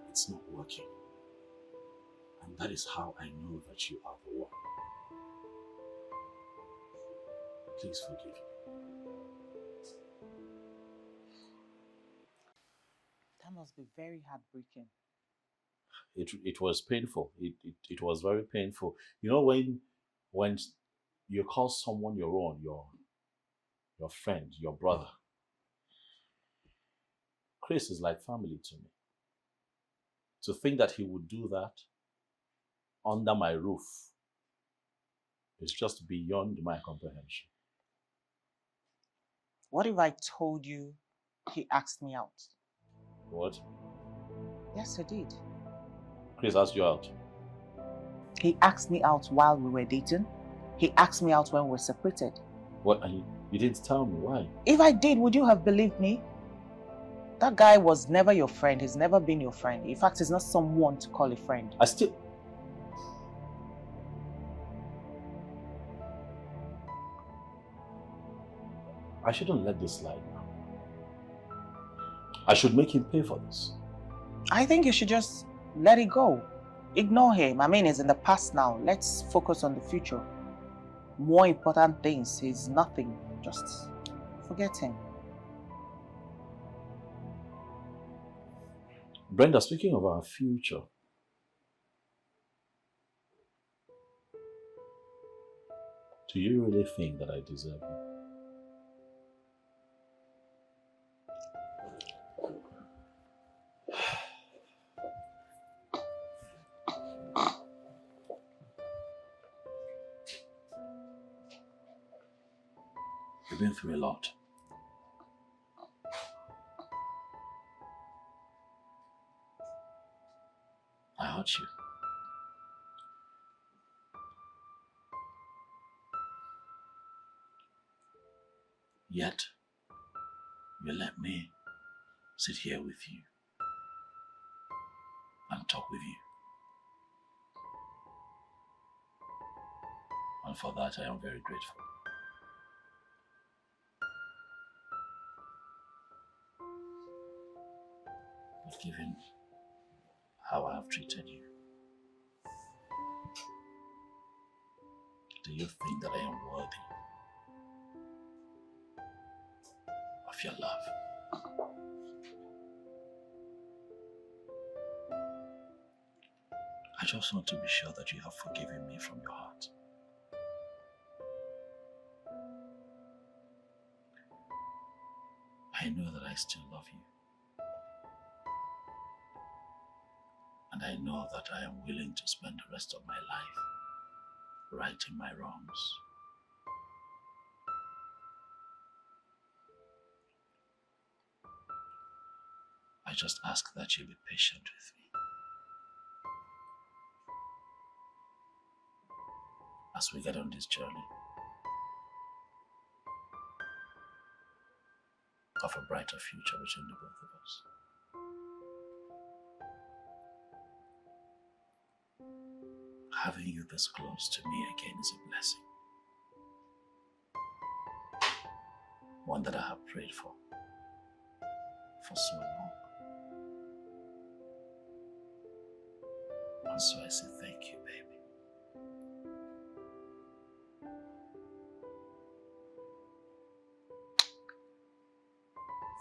It's not working. And that is how I know that you are the one. Please forgive me. That must be very heartbreaking. It was painful. It was very painful. You know when you call someone your own, your friend, your brother. Chris is like family to me. To think that he would do that under my roof is just beyond my comprehension. What if I told you he asked me out? What? Yes, he did. Chris asked you out? He asked me out while we were dating. He asked me out when we were separated. What? And you didn't tell me why? If I did, would you have believed me? That guy was never your friend. He's never been your friend. In fact, he's not someone to call a friend. I shouldn't let this slide now. I should make him pay for this. I think you should just let it go. Ignore him. I mean, it's in the past now. Let's focus on the future. More important things. He's nothing. Just forget him. Brenda, speaking of our future, do you really think that I deserve it? You've been through a lot. I hurt you. Yet, you let me sit here with you and talk with you. And for that, I am very grateful. But given how I have treated you, do you think that I am worthy of your love? I just want to be sure that you have forgiven me from your heart. I know that I still love you. And I know that I am willing to spend the rest of my life righting my wrongs. I just ask that you be patient with me as we get on this journey of a brighter future between the both of us. Having you this close to me again is a blessing. One that I have prayed for so long. And so I say thank you, baby.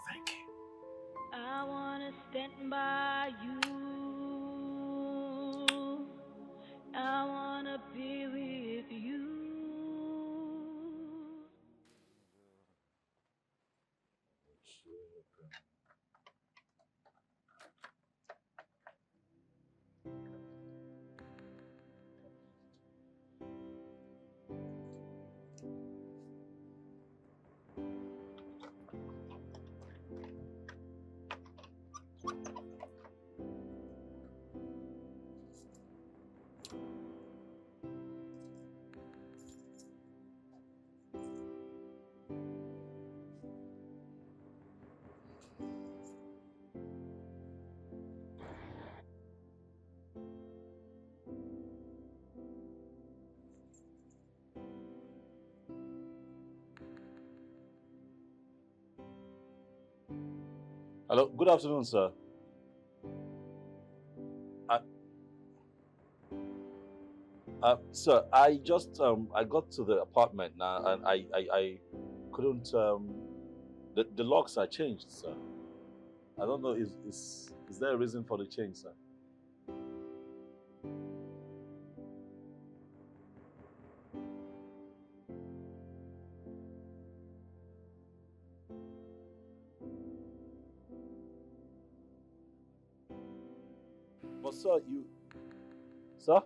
Thank you. I wanna stand by you. I wanna be with you. Hello, good afternoon, sir. Sir, I just I got to the apartment now, and I couldn't the locks are changed, sir. I don't know. Is there a reason for the change, sir? But sir, sir.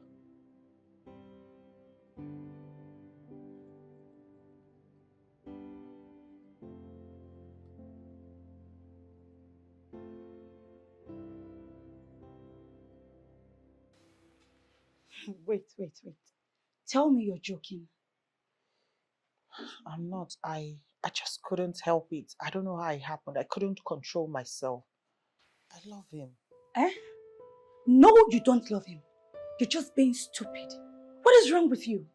Wait. Tell me you're joking. I'm not. I just couldn't help it. I don't know how it happened. I couldn't control myself. I love him. Eh? No, you don't love him. You're just being stupid. What is wrong with you?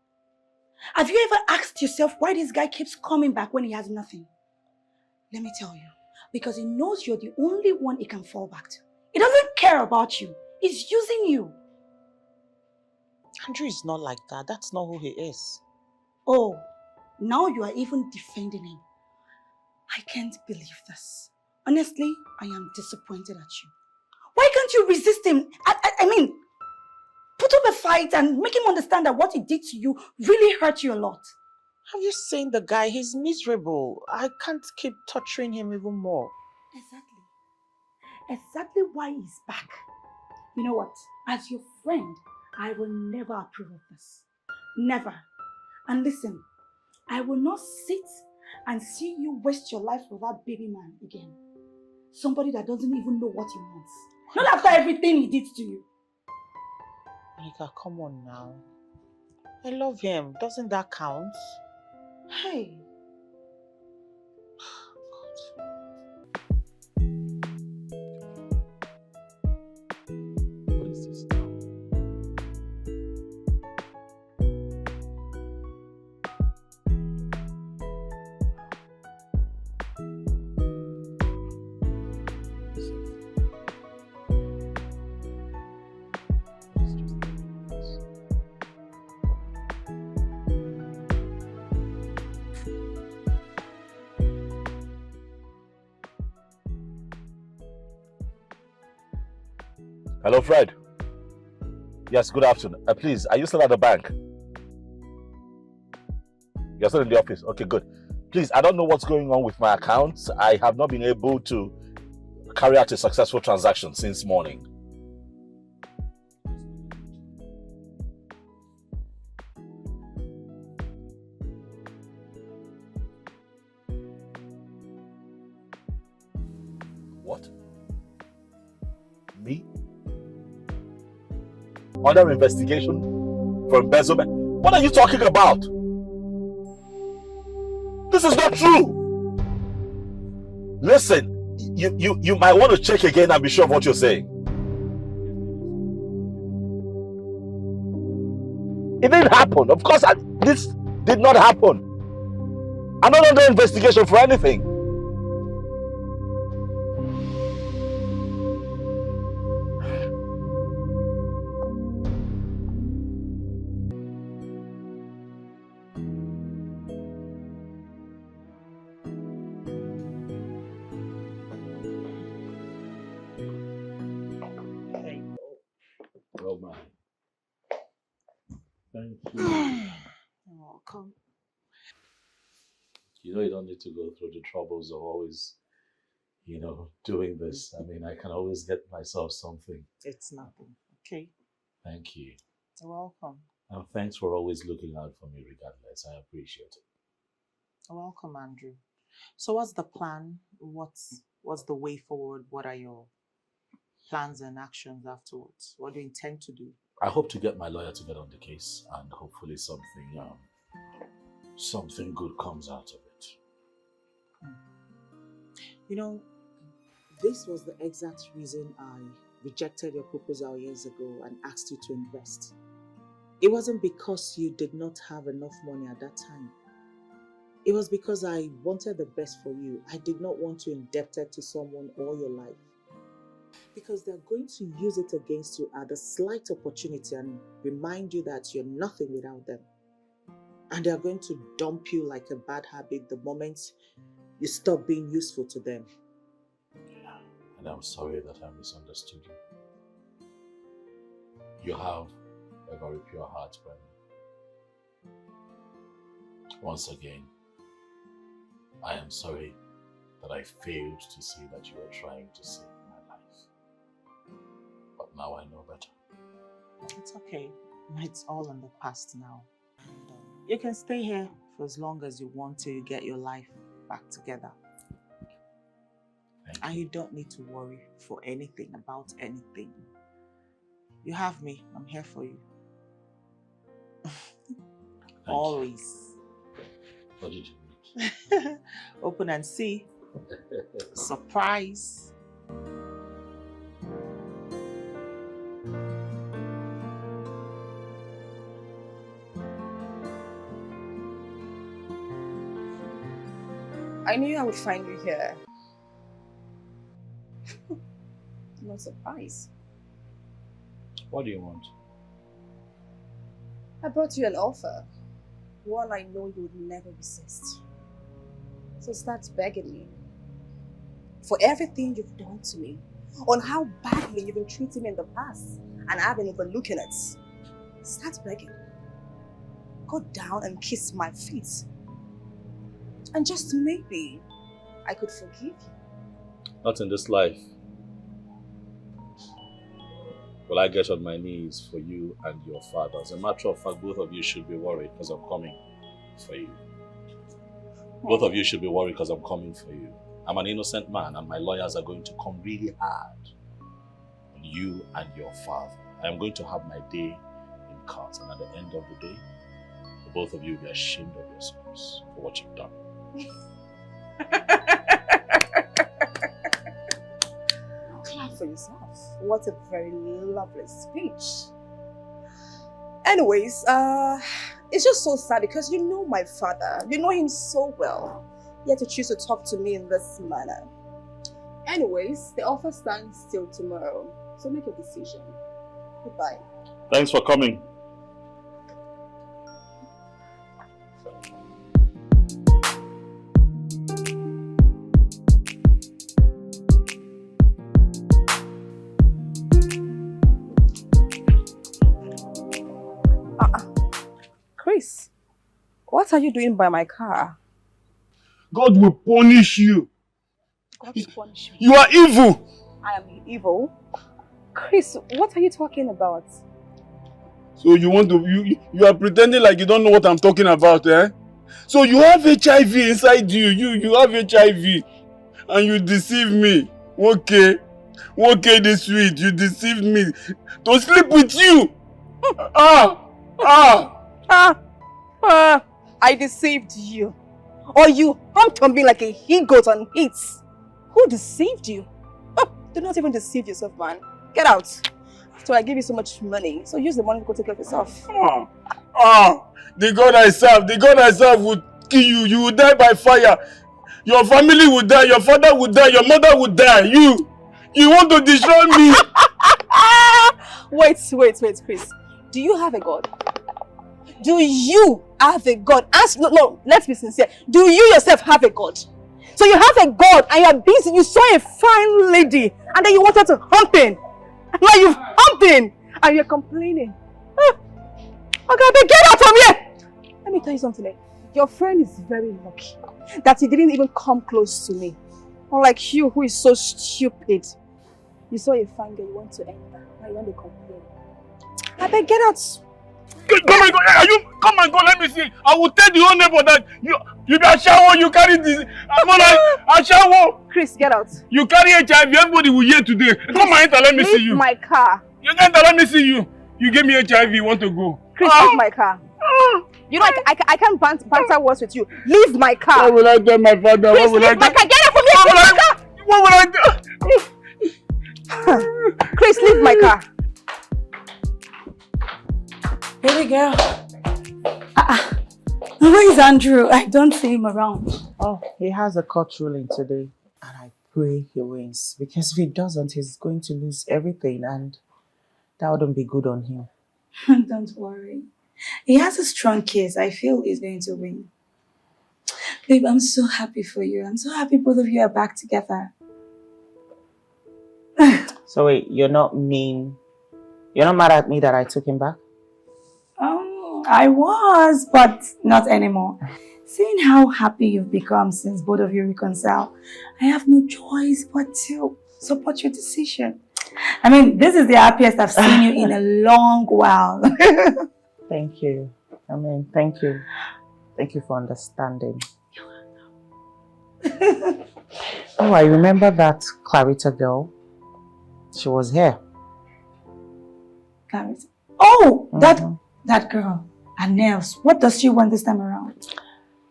Have you ever asked yourself why this guy keeps coming back when he has nothing? Let me tell you. Because he knows you're the only one he can fall back to. He doesn't care about you. He's using you. Andrew is not like that. That's not who he is. Oh, now you are even defending him. I can't believe this. Honestly, I am disappointed at you. Why can't you resist him? I mean, put up a fight and make him understand that what he did to you really hurt you a lot. Have you seen the guy? He's miserable. I can't keep torturing him even more. Exactly why he's back. You know what? As your friend, I will never approve of this. Never. And listen, I will not sit and see you waste your life for that baby man again. Somebody that doesn't even know what he wants. Not after everything he did to you. Monica, come on now. I love him. Doesn't that count? Hey. What is this now? Hello, Fred. Yes, good afternoon. Please, are you still at the bank? You're still in the office? Okay, good. Please, I don't know what's going on with my accounts. I have not been able to carry out a successful transaction since morning. What? Me? Under investigation for embezzlement? What are you talking about? This is not true. Listen, you might want to check again and be sure of what you're saying. It didn't happen. Of course, this did not happen. I'm not under investigation for anything. Oh my. Thank you. You're welcome. You know, you don't need to go through the troubles of always, doing this. I mean, I can always get myself something. It's nothing. Okay. Thank you. You're welcome. And thanks for always looking out for me regardless. I appreciate it. You're welcome, Andrew. So what's the plan? What's the way forward? What are your plans and actions afterwards? What do you intend to do? I hope to get my lawyer to get on the case and hopefully something good comes out of it. You know, this was the exact reason I rejected your proposal years ago and asked you to invest. It wasn't because you did not have enough money at that time. It was because I wanted the best for you. I did not want you indebted to someone all your life. Because they're going to use it against you at the slight opportunity and remind you that you're nothing without them. And they're going to dump you like a bad habit the moment you stop being useful to them. And I'm sorry that I misunderstood you. You have a very pure heart, Brenda. Once again, I am sorry that I failed to see that you were trying to save my life. But now I know better. It's okay. It's all in the past now. And, you can stay here for as long as you want till you get your life back together. And you don't need to worry for anything about anything. You have me. I'm here for you. Always. What did you need? Open and see. Surprise. I knew I would find you here. No surprise. What do you want? I brought you an offer. One I know you would never resist. So start begging me. For everything you've done to me. On how badly you've been treating me in the past. And I've been overlooking it. Start begging. Go down and kiss my feet. And just maybe I could forgive you. Not in this life. Will I get on my knees for you and your father? As a matter of fact, both of you should be worried because I'm coming for you. Both of you should be worried because I'm coming for you. I'm an innocent man and my lawyers are going to come really hard on you and your father. I am going to have my day in court, and at the end of the day, the both of you will be ashamed of yourselves for what you've done. Clap for yourself. What a very lovely speech. Anyways, it's just so sad because you know my father. You know him so well. Yet you choose to talk to me in this manner. Anyways, the offer stands till tomorrow. So make a decision. Goodbye. Thanks for coming. Chris, what are you doing by my car? God will punish you. God will punish me. You are evil. I am evil? Chris, what are you talking about? So you want to, you are pretending like you don't know what I'm talking about, eh? So you have HIV inside you. You have HIV. And you deceive me. Okay. Okay, this sweet. You deceived me. To sleep with you. I deceived you. Or you humped on me like a he-goat on heat. Who deceived you? Do not even deceive yourself, man. Get out. So I give you so much money. So use the money to go take care of yourself. The God I serve would kill you. You will die by fire. Your family will die. Your father will die. Your mother will die. You want to destroy me. Wait, Chris. Do you have a God? Do you have a God? No, let's be sincere. Do you yourself have a God? So you have a God and you're busy. You saw a fine lady and then you wanted to hump in. Now you've humped in and you're complaining. Okay, then get out from here. Let me tell you something. Your friend is very lucky that he didn't even come close to me. Unlike you, who is so stupid. You saw a fine girl, you want to enter. Now you want to complain. I beg, get out. Come and go, let me see. I will tell the whole neighbor that you be a shower, you carry this. I'm like a shower. Chris, get out. You carry HIV, everybody will hear today. Chris, come and enter, let me see you. Leave my car. You enter, let me see you. You gave me HIV, you want to go. Chris, leave my car. You know, I can't banter words with you. Leave my car. What will I tell my father? Chris, leave my car. Get out from here. What will I do? Chris, leave my car. Baby girl. Where is Andrew? I don't see him around. Oh, he has a court ruling today. And I pray he wins. Because if he doesn't, he's going to lose everything. And that wouldn't be good on him. Don't worry. He has a strong case. I feel he's going to win. Babe, I'm so happy for you. I'm so happy both of you are back together. So wait, you're not mean? You're not mad at me that I took him back? I was, but not anymore. Seeing how happy you've become since both of you reconcile, I have no choice but to support your decision. I mean, this is the happiest I've seen you in a long while. Thank you. I mean, thank you. Thank you for understanding. Oh, I remember that Clarita girl. She was here. Clarita? Oh, that girl. Her nails. What does she want this time around?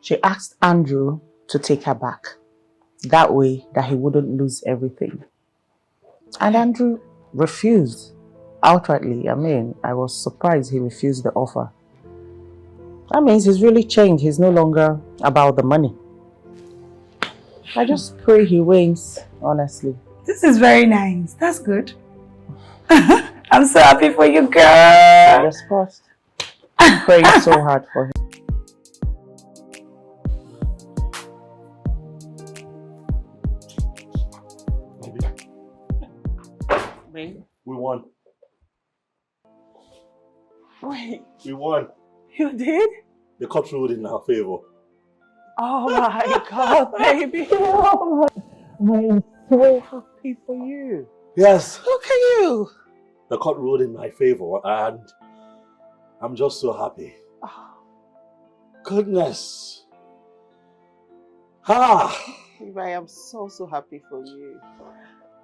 She asked Andrew to take her back. That way that he wouldn't lose everything. And Andrew refused outrightly. I mean, I was surprised he refused the offer. That means he's really changed. He's no longer about the money. I just pray he wins, honestly. This is very nice. That's good. I'm so happy for you, girl. Yes, first. I'm praying so hard for him. We won. Wait, We won. you did? The court ruled in our favor. Oh my God, baby. Oh my. I'm so happy for you. Yes. Look at you. The court ruled in my favor and I'm just so happy. Oh. Goodness. Ah. I am so happy for you.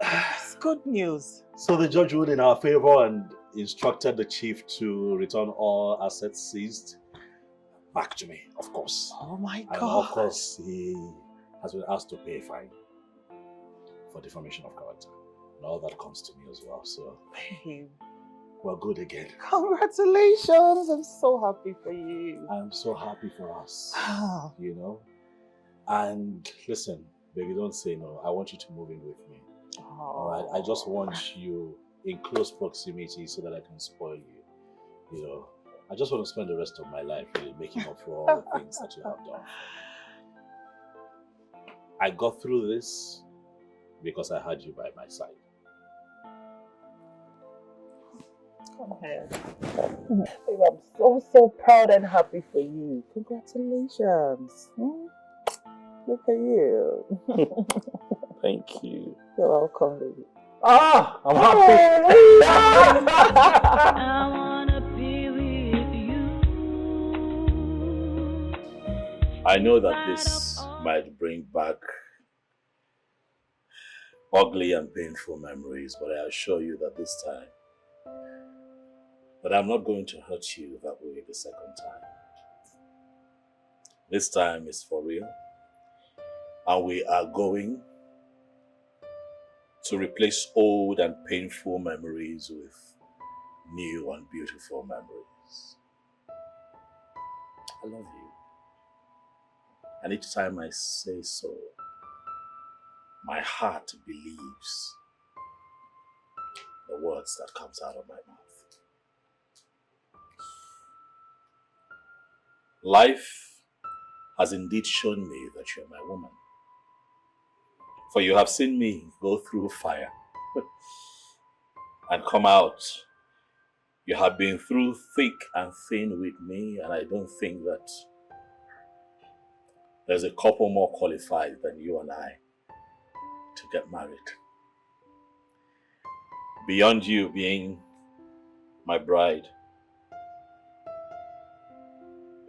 It's good news. So the judge ruled in our favor and instructed the chief to return all assets seized back to me, of course. Oh my God. And of course, he has been asked to pay a fine for defamation of character. And all that comes to me as well, so Babe. we're good again. Congratulations. I'm so happy for you. I'm so happy for us, Oh. you know. And listen, baby, don't say no. I want you to move in with me. All right, I just want you in close proximity so that I can spoil you. You know, I just want to spend the rest of my life really making up for all the things that you have done. I got through this because I had you by my side. Come ahead. Babe, I'm so proud and happy for you. Congratulations. Look at you. Thank you. You're welcome, baby. Ah, I'm happy. I wanna be with you. I know that this might bring back ugly and painful memories, but I assure you that this time, that I'm not going to hurt you that way the second time. This time is for real, and we are going to replace old and painful memories with new and beautiful memories. I love you. And each time I say so, my heart believes the words that comes out of my mouth. Life has indeed shown me that you're my woman. For you have seen me go through fire and come out. You have been through thick and thin with me, and I don't think that there's a couple more qualified than you and I to get married. Beyond you being my bride,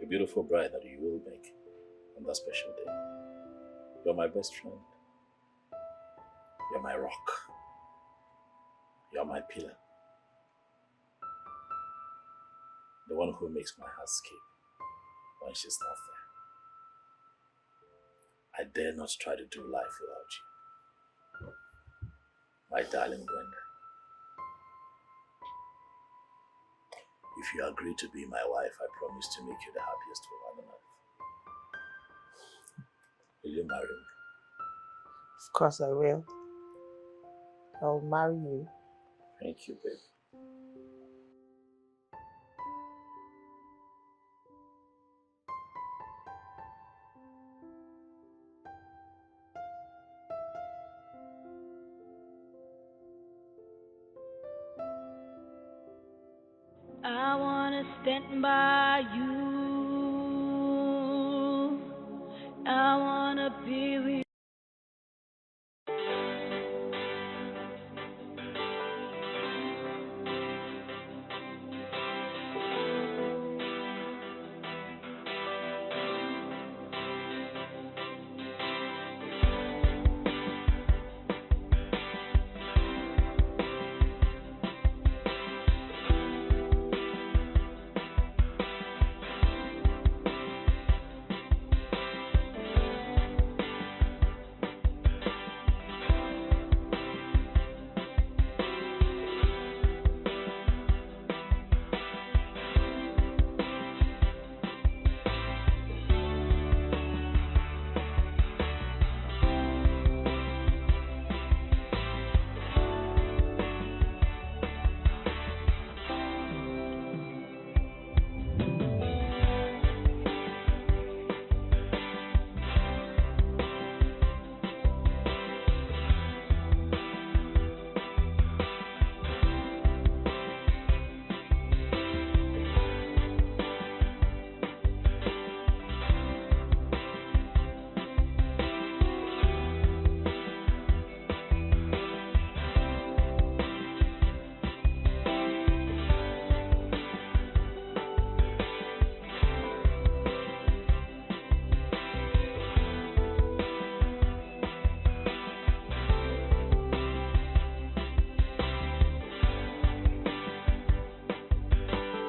a beautiful bride that you will make on that special day. You're my best friend. You're my rock. You're my pillar. The one who makes my heart skip when she's not there. I dare not try to do life without you. My darling Brenda. If you agree to be my wife, I promise to make you the happiest woman on earth. you marry me? Of course I will. I'll marry you. Thank you, babe. I wanna stand by you